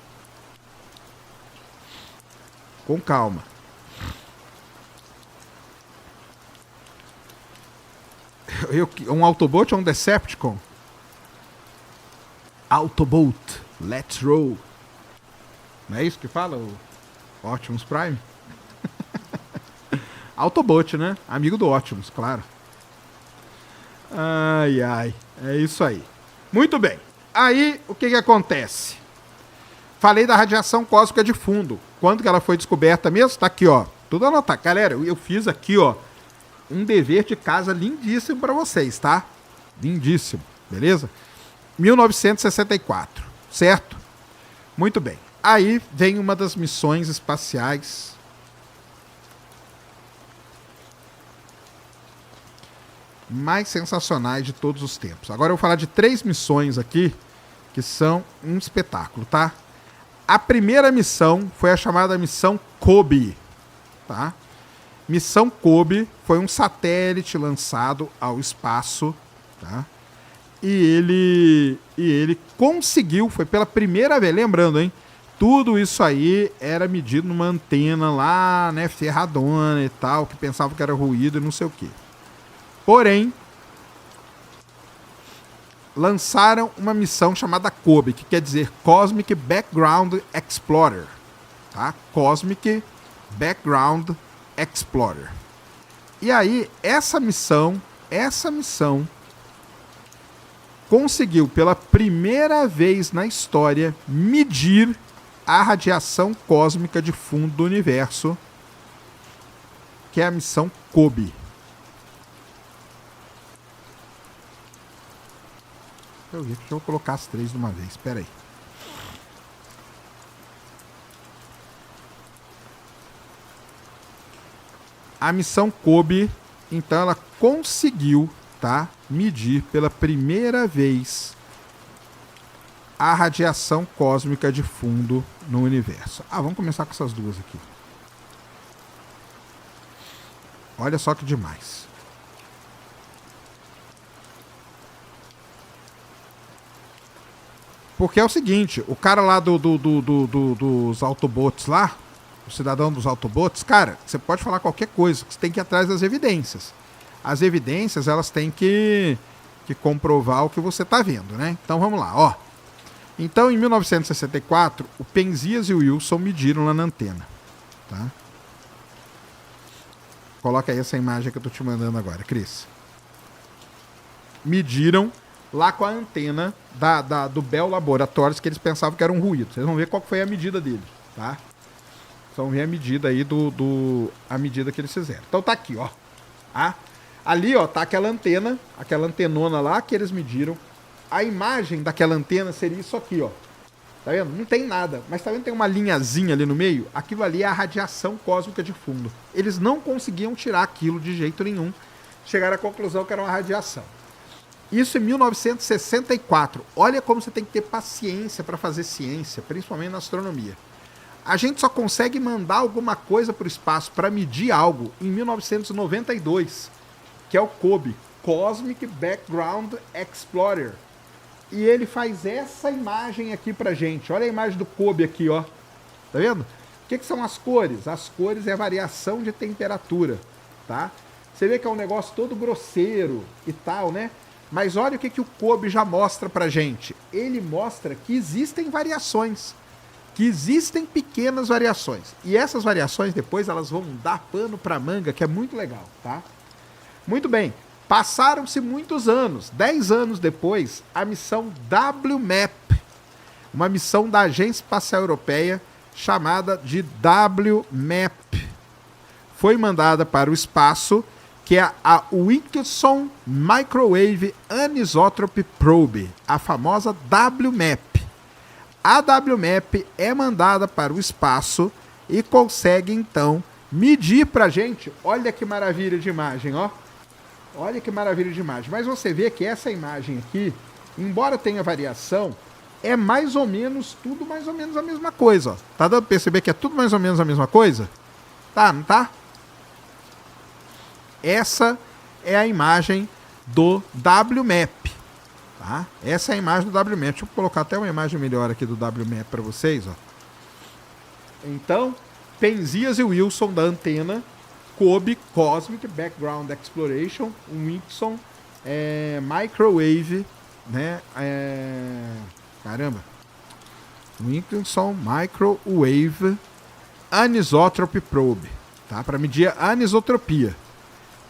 Com calma. Um Autobot ou um Decepticon? Autobot. Let's roll. Não é isso que fala o Optimus Prime? Autobot, né? Amigo do Optimus, claro. Ai, ai. É isso aí. Muito bem. Aí, o que acontece? Falei da radiação cósmica de fundo. Quando que ela foi descoberta mesmo? Tá aqui, ó. Tudo anotado. Galera, eu fiz aqui, ó, um dever de casa lindíssimo para vocês, tá? Lindíssimo, beleza? 1964, certo? Muito bem. Aí vem uma das missões espaciais mais sensacionais de todos os tempos. Agora eu vou falar de 3 missões aqui que são um espetáculo, tá? A primeira missão foi a chamada missão COBE, tá? Missão COBE foi um satélite lançado ao espaço, tá? E ele conseguiu, foi pela primeira vez, lembrando, hein? Tudo isso aí era medido numa antena lá, né, ferradona e tal, que pensava que era ruído e não sei o quê. Porém, lançaram uma missão chamada COBE, que quer dizer Cosmic Background Explorer, tá? Cosmic Background Explorer. E aí, essa missão conseguiu pela primeira vez na história medir a radiação cósmica de fundo do universo, que é a missão COBE. Deixa eu colocar as 3 de uma vez, espera aí. A missão COBE, então, ela conseguiu, tá, medir pela primeira vez a radiação cósmica de fundo no universo. Vamos começar com essas duas aqui. Olha só que demais. Porque é o seguinte, o cara lá dos Autobots lá, o cidadão dos Autobots, cara, você pode falar qualquer coisa, você tem que ir atrás das evidências. As evidências, elas têm que comprovar o que você está vendo, né? Então vamos lá, ó. Então, em 1964, o Penzias e o Wilson mediram lá na antena, tá? Coloca aí essa imagem que eu tô te mandando agora, Cris. Mediram lá com a antena do Bell Laboratories, que eles pensavam que era um ruído. Vocês vão ver qual foi a medida deles, tá? Vocês vão ver a medida aí a medida que eles fizeram. Então tá aqui, ó. Tá? Ali, ó, tá aquela antenona lá que eles mediram. A imagem daquela antena seria isso aqui, ó. Tá vendo? Não tem nada. Mas tá vendo? Tem uma linhazinha ali no meio. Aquilo ali é a radiação cósmica de fundo. Eles não conseguiam tirar aquilo de jeito nenhum. Chegaram à conclusão que era uma radiação. Isso em 1964. Olha como você tem que ter paciência para fazer ciência, principalmente na astronomia. A gente só consegue mandar alguma coisa para o espaço para medir algo em 1992, que é o COBE, Cosmic Background Explorer. E ele faz essa imagem aqui pra gente. Olha a imagem do COBE aqui, ó. Tá vendo? O que são as cores? As cores é a variação de temperatura, tá? Você vê que é um negócio todo grosseiro e tal, né? Mas olha o que o COBE já mostra pra gente. Ele mostra que existem variações, que existem pequenas variações. E essas variações depois elas vão dar pano pra manga, que é muito legal, tá? Muito bem. Passaram-se muitos anos. 10 anos depois, a missão WMAP, uma missão da Agência Espacial Europeia chamada de WMAP, foi mandada para o espaço, que é a Wilkinson Microwave Anisotropy Probe, a famosa WMAP. A WMAP é mandada para o espaço e consegue, então, medir pra gente. Olha que maravilha de imagem, ó. Olha que maravilha de imagem. Mas você vê que essa imagem aqui, embora tenha variação, é mais ou menos tudo mais ou menos a mesma coisa, ó. Tá dando pra perceber que é tudo mais ou menos a mesma coisa? Tá, não tá? Essa é a imagem do WMAP, tá? Essa é a imagem do WMAP. Deixa eu colocar até uma imagem melhor aqui do WMAP para vocês, ó. Então, Penzias e Wilson da antena, COBE, Cosmic Background Exploration, Wilkinson Microwave, né? Wilkinson Microwave Anisotropy Probe, tá? Para medir a anisotropia.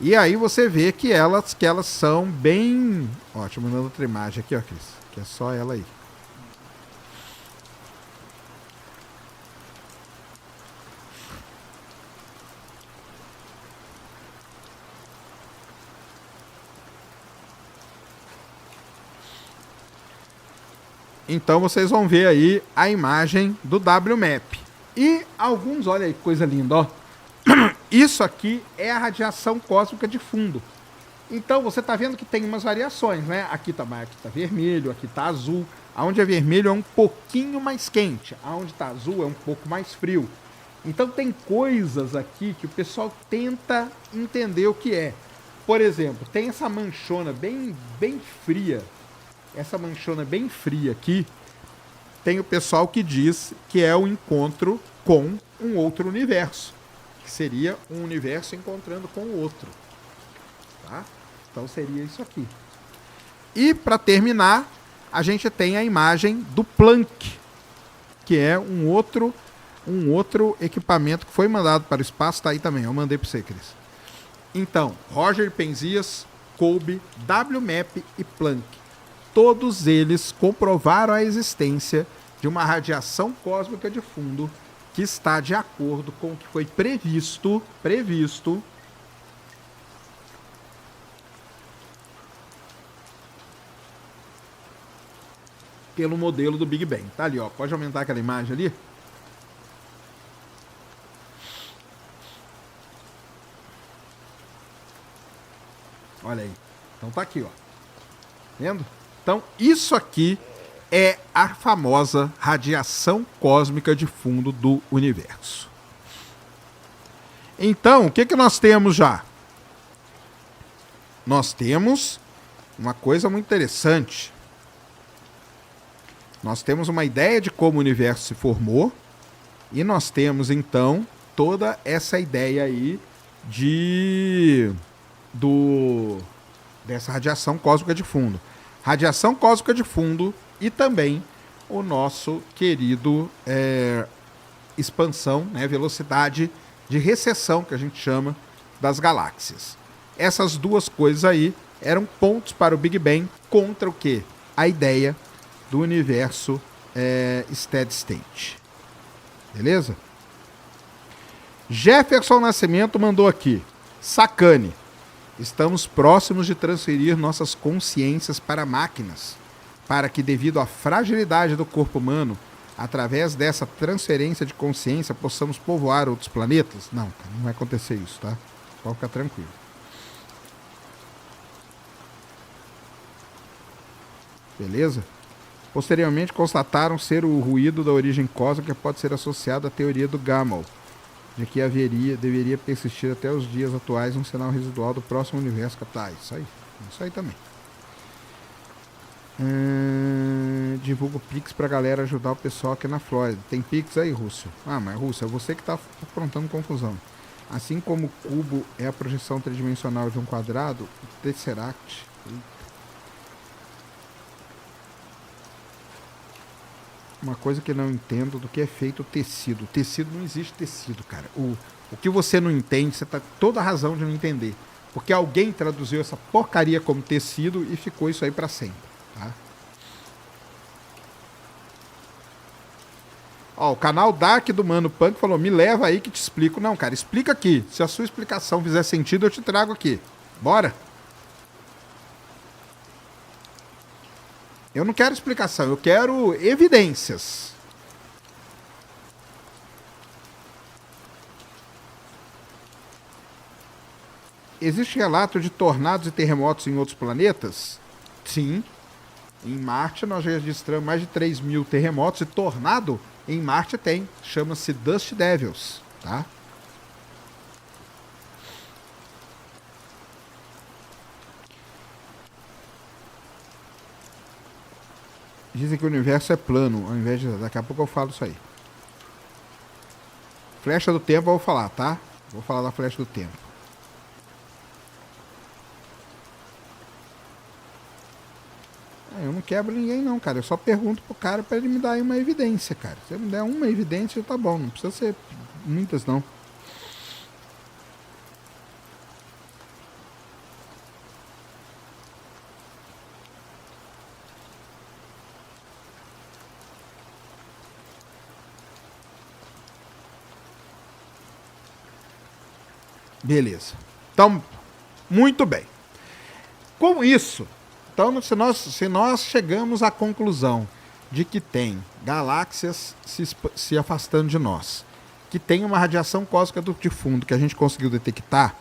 E aí você vê que elas são bem... Ó, deixa eu mandar outra imagem aqui, ó, Cris. Que é só ela aí. Então vocês vão ver aí a imagem do WMAP. E alguns, olha aí que coisa linda, ó. Isso aqui é a radiação cósmica de fundo. Então você está vendo que tem umas variações, né? Aqui tá vermelho, aqui tá azul. Aonde é vermelho é um pouquinho mais quente, aonde tá azul é um pouco mais frio. Então tem coisas aqui que o pessoal tenta entender o que é. Por exemplo, tem essa manchona bem fria. Essa manchona bem fria aqui, tem o pessoal que diz que é o encontro com um outro universo. Que seria um universo encontrando com o outro. Tá? Então seria isso aqui. E para terminar, a gente tem a imagem do Planck, que é um outro equipamento que foi mandado para o espaço. Tá aí também, eu mandei para você, Cris. Então, Roger Penzias, COBE, WMAP e Planck. Todos eles comprovaram a existência de uma radiação cósmica de fundo que está de acordo com o que foi previsto pelo modelo do Big Bang. Tá ali, ó. Pode aumentar aquela imagem ali? Olha aí. Então tá aqui, ó. Vendo? Então, isso aqui é a famosa radiação cósmica de fundo do universo. Então, o que nós temos já? Nós temos uma coisa muito interessante. Nós temos uma ideia de como o universo se formou e nós temos, então, toda essa ideia aí dessa radiação cósmica de fundo. Radiação cósmica de fundo e também o nosso querido expansão, né, velocidade de recessão, que a gente chama, das galáxias. Essas duas coisas aí eram pontos para o Big Bang contra o quê? A ideia do universo steady state. Beleza? Jefferson Nascimento mandou aqui. Sacane. Estamos próximos de transferir nossas consciências para máquinas, para que, devido à fragilidade do corpo humano, através dessa transferência de consciência, possamos povoar outros planetas? Não, cara, não vai acontecer isso, tá? Pode ficar tranquilo. Beleza? Posteriormente, constataram ser o ruído da origem cósmica que pode ser associado à teoria do Gamow, de que deveria persistir até os dias atuais um sinal residual do próximo universo captar. Isso aí também. Divulga o Pix pra galera ajudar o pessoal aqui na Flórida. Tem Pix aí, Rússio? Ah, mas Rússio, é você que tá aprontando confusão. Assim como o cubo é a projeção tridimensional de um quadrado, o Tesseract... Uma coisa que eu não entendo do que é feito o tecido. O tecido, não existe tecido, cara. O que você não entende, você tá toda a razão de não entender. Porque alguém traduziu essa porcaria como tecido e ficou isso aí pra sempre, tá? Ó, o canal Dark do Mano Punk falou, me leva aí que te explico. Não, cara, explica aqui. Se a sua explicação fizer sentido, eu te trago aqui. Bora? Eu não quero explicação, eu quero evidências. Existe relato de tornados e terremotos em outros planetas? Sim. Em Marte nós já registramos mais de 3.000 terremotos e tornado em Marte tem. Chama-se Dust Devils, tá? Dizem que o universo é plano, ao invés de... Daqui a pouco eu falo isso aí. Flecha do tempo eu vou falar, tá? Vou falar da flecha do tempo. Eu não quebro ninguém não, cara. Eu só pergunto pro cara pra ele me dar aí uma evidência, cara. Se ele me der uma evidência, tá bom. Não precisa ser muitas, não. Beleza. Então, muito bem. Com isso, então, se nós chegamos à conclusão de que tem galáxias se afastando de nós, que tem uma radiação cósmica de fundo que a gente conseguiu detectar,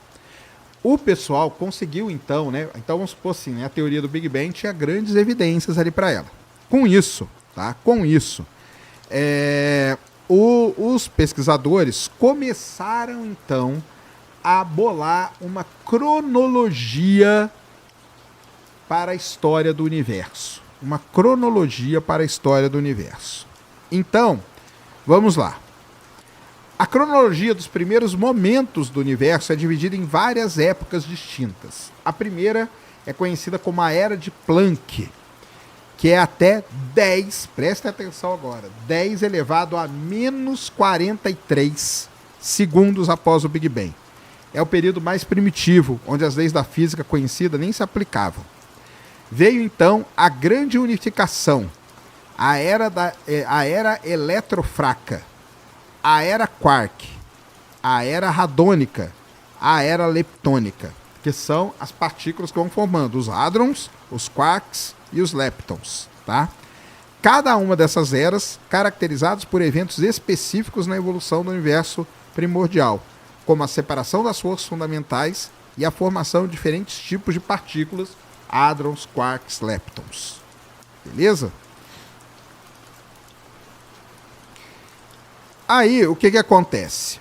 o pessoal conseguiu então, né? Então vamos supor assim, né? A teoria do Big Bang tinha grandes evidências ali para ela. Com isso, tá? Com isso, os pesquisadores começaram então a bolar uma cronologia para a história do universo. Uma cronologia para a história do universo. Então, vamos lá. A cronologia dos primeiros momentos do universo é dividida em várias épocas distintas. A primeira é conhecida como a Era de Planck, que é até 10, presta atenção agora, 10 elevado a menos 43 segundos após o Big Bang. É o período mais primitivo, onde as leis da física conhecida nem se aplicavam. Veio então a grande unificação, a era eletrofraca, a era quark, a era radônica, a era leptônica, que são as partículas que vão formando os hadrons, os quarks e os leptons, tá? Cada uma dessas eras caracterizadas por eventos específicos na evolução do universo primordial, como a separação das forças fundamentais e a formação de diferentes tipos de partículas, hadrons, quarks, leptons. Beleza? Aí, o que acontece?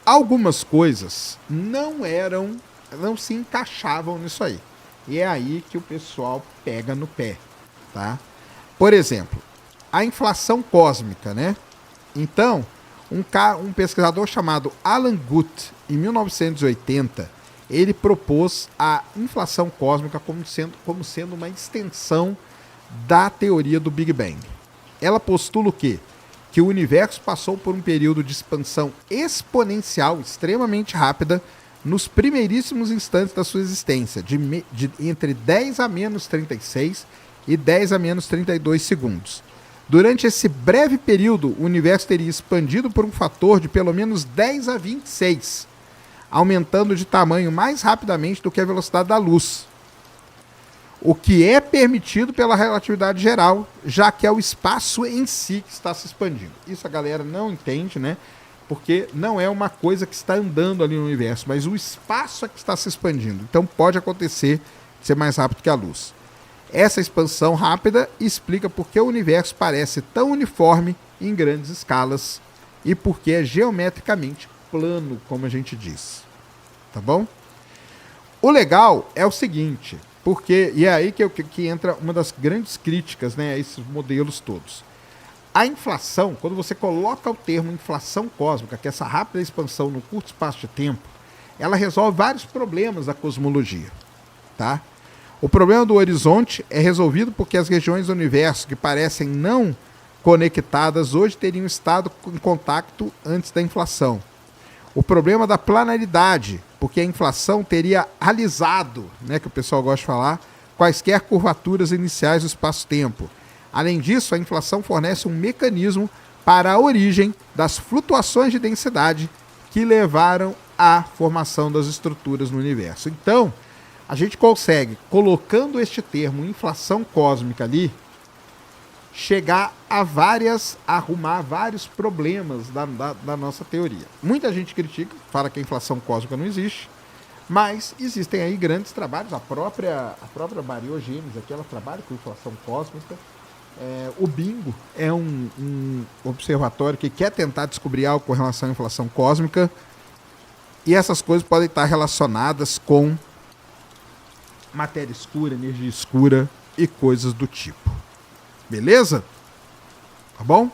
Algumas coisas não se encaixavam nisso aí. E é aí que o pessoal pega no pé, tá? Por exemplo, a inflação cósmica, né? Então, um pesquisador chamado Alan Guth, em 1980, ele propôs a inflação cósmica como sendo uma extensão da teoria do Big Bang. Ela postula o quê? Que o universo passou por um período de expansão exponencial extremamente rápida nos primeiríssimos instantes da sua existência, entre 10 a menos 36 e 10 a menos 32 segundos. Durante esse breve período, o universo teria expandido por um fator de pelo menos 10 a 26, aumentando de tamanho mais rapidamente do que a velocidade da luz, o que é permitido pela relatividade geral, já que é o espaço em si que está se expandindo. Isso a galera não entende, né? Porque não é uma coisa que está andando ali no universo, mas o espaço é que está se expandindo. Então pode acontecer de ser mais rápido que a luz. Essa expansão rápida explica por que o universo parece tão uniforme em grandes escalas e porque é geometricamente plano, como a gente diz. Tá bom? O legal é o seguinte, e é aí que entra uma das grandes críticas, né, a esses modelos todos. A inflação, quando você coloca o termo inflação cósmica, que é essa rápida expansão no curto espaço de tempo, ela resolve vários problemas da cosmologia, tá? O problema do horizonte é resolvido porque as regiões do universo que parecem não conectadas hoje teriam estado em contato antes da inflação. O problema da planaridade, porque a inflação teria alisado, né, que o pessoal gosta de falar, quaisquer curvaturas iniciais do espaço-tempo. Além disso, a inflação fornece um mecanismo para a origem das flutuações de densidade que levaram à formação das estruturas no universo. Então, a gente consegue, colocando este termo inflação cósmica ali, chegar a arrumar vários problemas da nossa teoria. Muita gente critica, fala que a inflação cósmica não existe, mas existem aí grandes trabalhos, a própria Maria Gêmeos aqui, ela trabalha com inflação cósmica. O Bingo é um observatório que quer tentar descobrir algo com relação à inflação cósmica, e essas coisas podem estar relacionadas com matéria escura, energia escura e coisas do tipo. Beleza? Tá bom?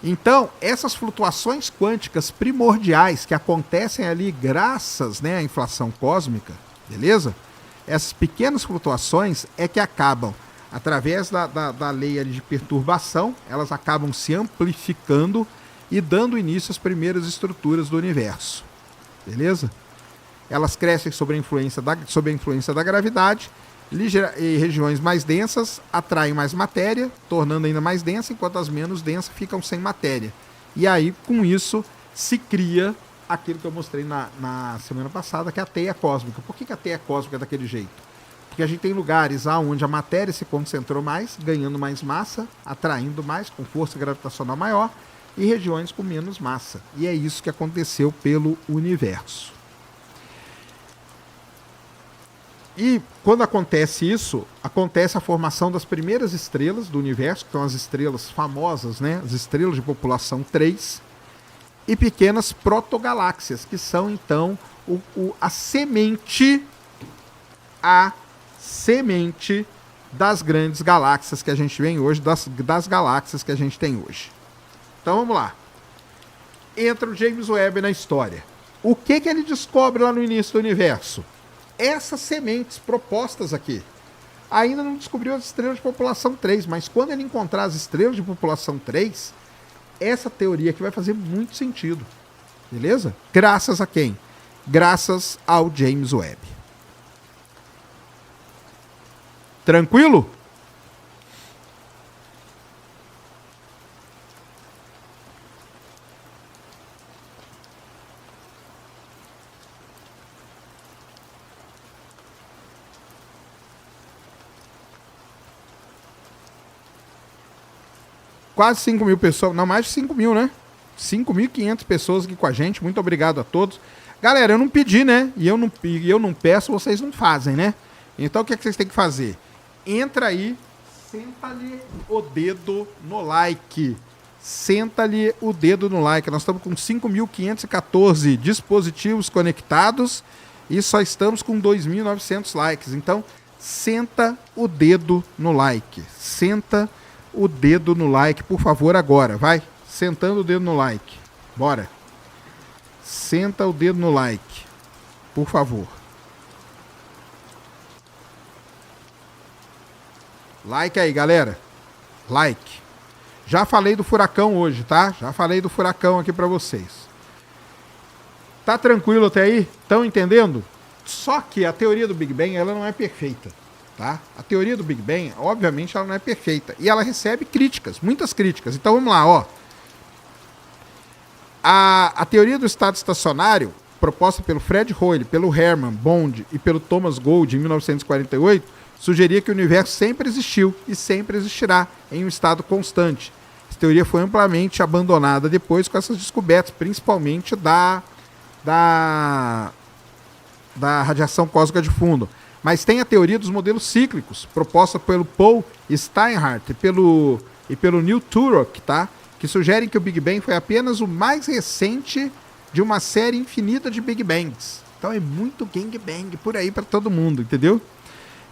Então, essas flutuações quânticas primordiais que acontecem ali graças, né, à inflação cósmica, beleza? Essas pequenas flutuações é que acabam, através da lei ali de perturbação, elas acabam se amplificando e dando início às primeiras estruturas do universo. Beleza? Elas crescem sob a influência da gravidade, e regiões mais densas atraem mais matéria, tornando ainda mais densa, enquanto as menos densas ficam sem matéria. E aí, com isso, se cria aquilo que eu mostrei na semana passada, que é a teia cósmica. Por que a teia cósmica é daquele jeito? Porque a gente tem lugares onde a matéria se concentrou mais, ganhando mais massa, atraindo mais, com força gravitacional maior, e regiões com menos massa. E é isso que aconteceu pelo universo. E quando acontece isso, acontece a formação das primeiras estrelas do universo, que são as estrelas famosas, né? As estrelas de população 3, e pequenas protogaláxias, que são então a semente das grandes galáxias que a gente vem hoje, das galáxias que a gente tem hoje. Então vamos lá. Entra o James Webb na história. O que ele descobre lá no início do universo? Essas sementes propostas aqui. Ainda não descobriu as estrelas de população 3, mas quando ele encontrar as estrelas de população 3, essa teoria aqui vai fazer muito sentido. Beleza? Graças a quem? Graças ao James Webb. Tranquilo? Quase 5 mil pessoas, não, mais de 5 mil, né? 5.500 pessoas aqui com a gente, muito obrigado a todos. Galera, eu não pedi, né? E eu não peço, vocês não fazem, né? Então o que vocês têm que fazer? Entra aí, senta-lhe o dedo no like. Senta-lhe o dedo no like. Nós estamos com 5.514 dispositivos conectados e só estamos com 2.900 likes. Então, senta o dedo no like. Senta o dedo no like, por favor, agora. Vai, sentando o dedo no like. Bora. Senta o dedo no like, por favor. Like aí, galera. Like. Já falei do furacão hoje, tá? Já falei do furacão aqui pra vocês. Tá tranquilo até aí? Estão entendendo? Só que a teoria do Big Bang, ela não é perfeita, tá? A teoria do Big Bang, obviamente, ela não é perfeita. E ela recebe críticas, muitas críticas. Então vamos lá, ó. A teoria do estado estacionário, proposta pelo Fred Hoyle, pelo Hermann Bond e pelo Thomas Gold em 1948, sugeria que o universo sempre existiu e sempre existirá em um estado constante. Essa teoria foi amplamente abandonada depois com essas descobertas, principalmente da radiação cósmica de fundo. Mas tem a teoria dos modelos cíclicos, proposta pelo Paul Steinhardt e pelo Neil Turok, tá? Que sugerem que o Big Bang foi apenas o mais recente de uma série infinita de Big Bangs. Então é muito Gang Bang por aí para todo mundo, entendeu?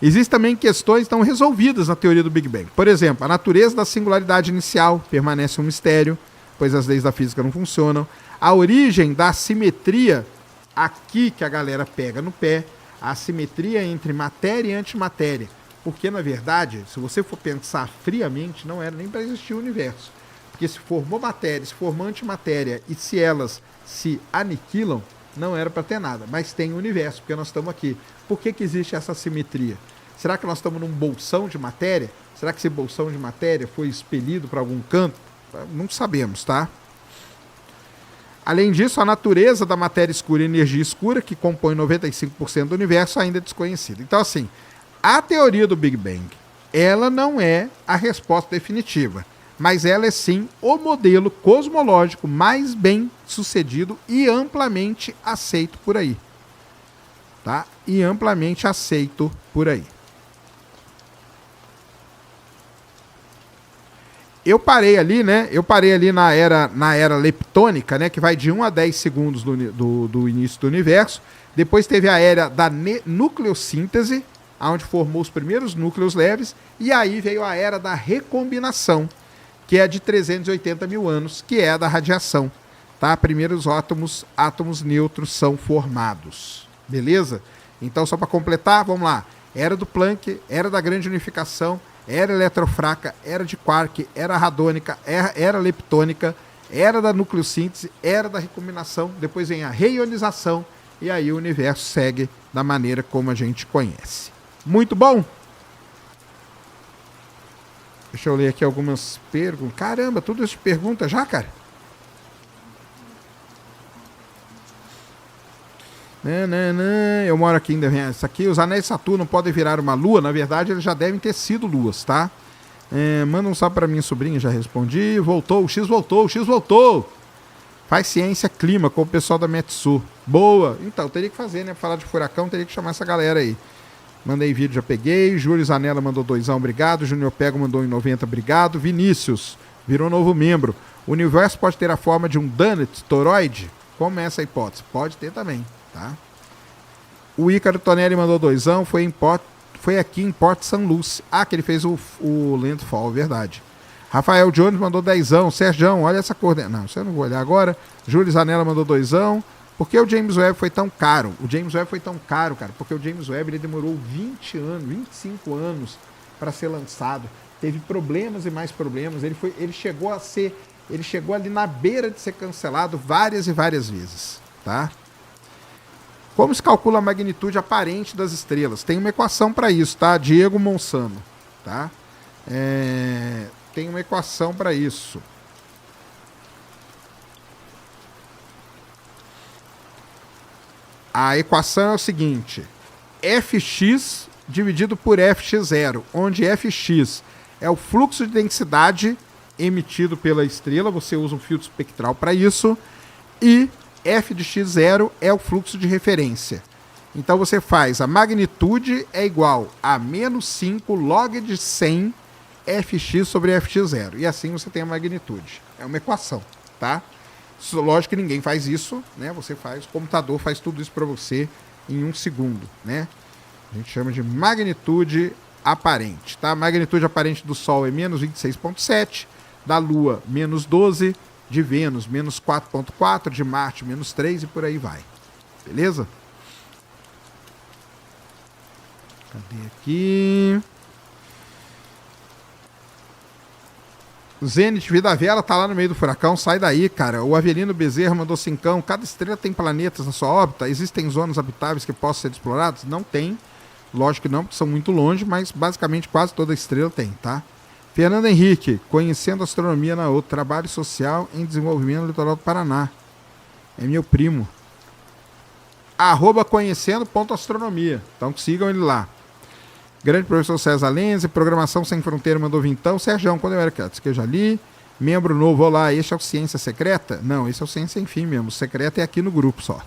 Existem também questões não resolvidas na teoria do Big Bang. Por exemplo, a natureza da singularidade inicial permanece um mistério, pois as leis da física não funcionam. A origem da assimetria, aqui que a galera pega no pé, a assimetria entre matéria e antimatéria. Porque, na verdade, se você for pensar friamente, não era nem para existir o universo. Porque se formou matéria, se formou antimatéria e se elas se aniquilam, não era para ter nada. Mas tem o universo, porque nós estamos aqui. Por que existe essa assimetria? Será que nós estamos num bolsão de matéria? Será que esse bolsão de matéria foi expelido para algum canto? Não sabemos, tá? Além disso, a natureza da matéria escura e energia escura, que compõe 95% do universo, ainda é desconhecida. Então, assim, a teoria do Big Bang, ela não é a resposta definitiva, mas ela é sim o modelo cosmológico mais bem sucedido e amplamente aceito por aí. Tá? E amplamente aceito por aí. Eu parei ali, né? Eu parei ali na era leptônica, né? Que vai de 1 a 10 segundos do início do universo. Depois teve a era da nucleossíntese, onde formou os primeiros núcleos leves. E aí veio a era da recombinação, que é de 380 mil anos, que é a da radiação. Tá? Primeiros átomos neutros são formados. Beleza? Então, só para completar, vamos lá. Era do Planck, era da grande unificação, era eletrofraca, era de quark, era radônica, era leptônica, era da nucleossíntese, era da recombinação, depois vem a reionização e aí o universo segue da maneira como a gente conhece. Muito bom? Deixa eu ler aqui algumas perguntas. Caramba, tudo isso de pergunta já, cara? Eu moro aqui em isso aqui, os anéis de Saturno podem virar uma lua. Na verdade, eles já devem ter sido luas, tá? Manda um salve pra minha sobrinha, já respondi. Voltou, o X voltou, o X voltou. Faz ciência clima com o pessoal da Metsu. Boa. Então, teria que fazer, né? Pra falar de furacão, teria que chamar essa galera aí. Mandei vídeo, já peguei. Júlio Zanella mandou 2, obrigado. Júnior Pego mandou em 90, obrigado. Vinícius, virou novo membro. O universo pode ter a forma de um donut toroide? Como é essa hipótese? Pode ter também, tá? O Ícaro Tonelli mandou 2, foi aqui em Porto São Lucie. Ah, que ele fez o Landfall, verdade. Rafael Jones mandou 10. Sergião, olha essa cor. Não, você não vou olhar agora. Júlio Zanella mandou 2. Por que o James Webb foi tão caro? O James Webb foi tão caro, cara, porque o James Webb ele demorou 20 anos, 25 anos para ser lançado. Teve problemas e mais problemas. Ele chegou ali na beira de ser cancelado várias e várias vezes, tá? Como se calcula a magnitude aparente das estrelas? Tem uma equação para isso, tá? Diego Monsano, tá? Tem uma equação para isso. A equação é o seguinte: Fx dividido por Fx0, onde Fx é o fluxo de densidade emitido pela estrela, você usa um filtro espectral para isso, e f de x0 é o fluxo de referência. Então você faz a magnitude é igual a menos 5 log de 100 Fx sobre Fx0. E assim você tem a magnitude. É uma equação, tá? Lógico que ninguém faz isso, né? Você faz, o computador faz tudo isso para você em 1 segundo, né? A gente chama de magnitude aparente, tá? A magnitude aparente do Sol é menos 26,7, da Lua menos 12, de Vênus menos 4,4, de Marte menos 3 e por aí vai. Beleza? Cadê aqui? Zenit Vida Vela tá lá no meio do furacão, sai daí, cara. O Avelino Bezerra mandou 5. Cada estrela tem planetas na sua órbita? Existem zonas habitáveis que possam ser exploradas? Não tem. Lógico que não, porque são muito longe, mas basicamente quase toda estrela tem, tá? Fernando Henrique, conhecendo astronomia na outra, trabalho social em desenvolvimento no litoral do Paraná. É meu primo. @conhecendo.astronomia. Então sigam ele lá. Grande professor César Lenze, Programação Sem Fronteira mandou 20. Sergião, quando eu era criança, que eu já li. Membro novo, olá, este é o Ciência Secreta? Não, esse é o Ciência Sem Fim mesmo. O secreto é aqui no grupo só.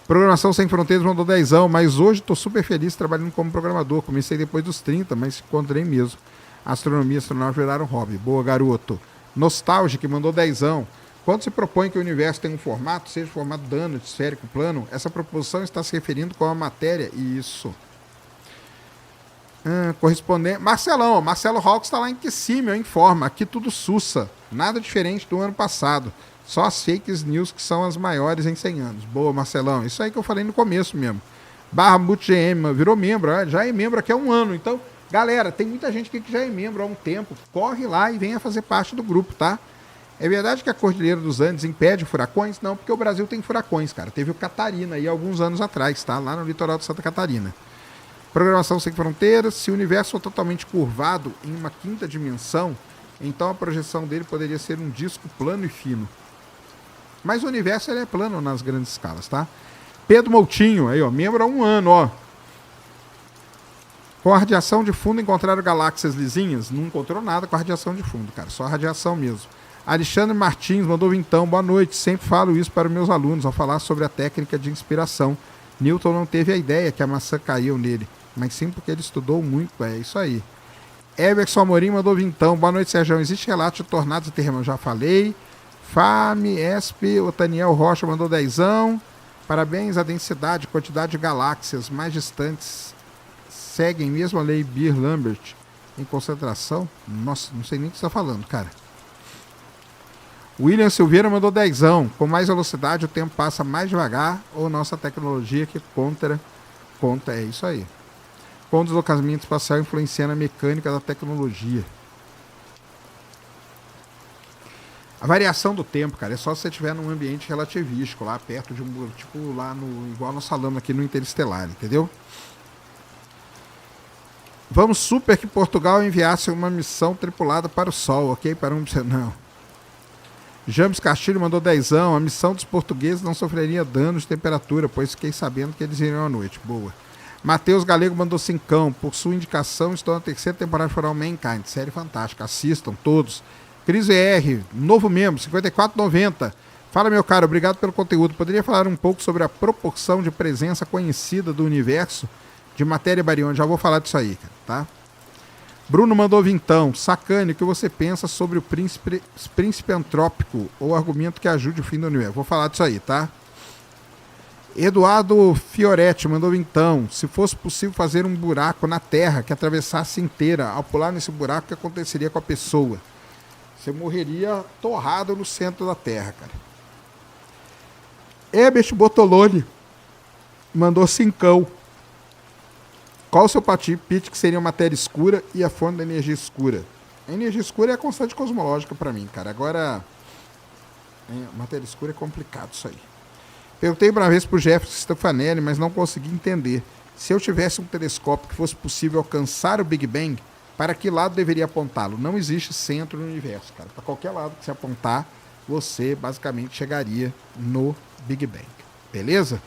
Programação Sem Fronteiras mandou 10, mas hoje estou super feliz trabalhando como programador. Comecei depois dos 30, mas encontrei mesmo. Astronomia e astronauta viraram hobby. Boa, garoto. Nostalgia, que mandou 10. Quando se propõe que o universo tem um formato, seja formato donut, esférico, plano, essa proposição está se referindo com a matéria? Isso. Correspondente. Marcelo Hawks está lá em Kissimmee, informa. Aqui tudo sussa. Nada diferente do ano passado. Só as fake news que são as maiores em 100 anos. Boa, Marcelão. Isso aí que eu falei no começo mesmo. Barramut GM virou membro. Já é membro aqui há 1 ano. Então, galera, tem muita gente aqui que já é membro há um tempo. Corre lá e venha fazer parte do grupo, tá? É verdade que a Cordilheira dos Andes impede furacões? Não, porque o Brasil tem furacões, cara. Teve o Catarina aí alguns anos atrás, tá? Lá no litoral de Santa Catarina. Programação Sem Fronteiras. Se o universo for totalmente curvado em uma 5ª dimensão, então a projeção dele poderia ser um disco plano e fino. Mas o universo ele é plano nas grandes escalas, tá? Pedro Moutinho, aí ó, membro há 1 ano, ó. Com a radiação de fundo encontraram galáxias lisinhas? Não encontrou nada com a radiação de fundo, cara. Só a radiação mesmo. Alexandre Martins mandou 20. Boa noite. Sempre falo isso para meus alunos ao falar sobre a técnica de inspiração. Newton não teve a ideia que a maçã caiu nele, mas sim porque ele estudou muito. É isso aí. Everson Amorim mandou 20. Boa noite, Sérgio. Existe relato de tornados e terremotos? Já falei. Fame, Esp, o Daniel Rocha mandou 10. Parabéns, a densidade, quantidade de galáxias mais distantes seguem mesmo a lei Beer-Lambert em concentração? Nossa, não sei nem o que você está falando, cara. William Silveira mandou 10. Com mais velocidade o tempo passa mais devagar ou nossa tecnologia que conta, é isso aí. Com o deslocamento espacial influenciando a mecânica da tecnologia. A variação do tempo, cara, é só se você estiver num ambiente relativístico, lá perto de um, tipo, lá no, igual nós falamos aqui no Interestelar, entendeu? Vamos supor que Portugal enviasse uma missão tripulada para o Sol, ok? Não. James Castilho mandou 10. A missão dos portugueses não sofreria danos de temperatura, pois fiquei sabendo que eles iriam à noite. Boa. Matheus Galego mandou 5. Por sua indicação, estou na terceira temporada de For All Mankind. Série fantástica. Assistam todos. Cris VR, novo membro, 54,90. Fala, meu caro, obrigado pelo conteúdo. Poderia falar um pouco sobre a proporção de presença conhecida do universo de matéria bariônica? Já vou falar disso aí, tá? Bruno mandou 20. Sacane, o que você pensa sobre o príncipe antrópico ou argumento que ajude o fim do universo? Vou falar disso aí, tá? Eduardo Fioretti mandou 20. Se fosse possível fazer um buraco na Terra que atravessasse inteira, ao pular nesse buraco, o que aconteceria com a pessoa? Você morreria torrado no centro da Terra, cara. Herbert Botolone mandou 5. Qual o seu palpite que seria a matéria escura e a fonte da energia escura? A energia escura é a constante cosmológica para mim, cara. Agora, matéria escura é complicado isso aí. Perguntei uma vez pro Jefferson Stefanelli, mas não consegui entender. Se eu tivesse um telescópio que fosse possível alcançar o Big Bang, para que lado deveria apontá-lo? Não existe centro no universo, cara. Para qualquer lado que você apontar, você basicamente chegaria no Big Bang. Beleza?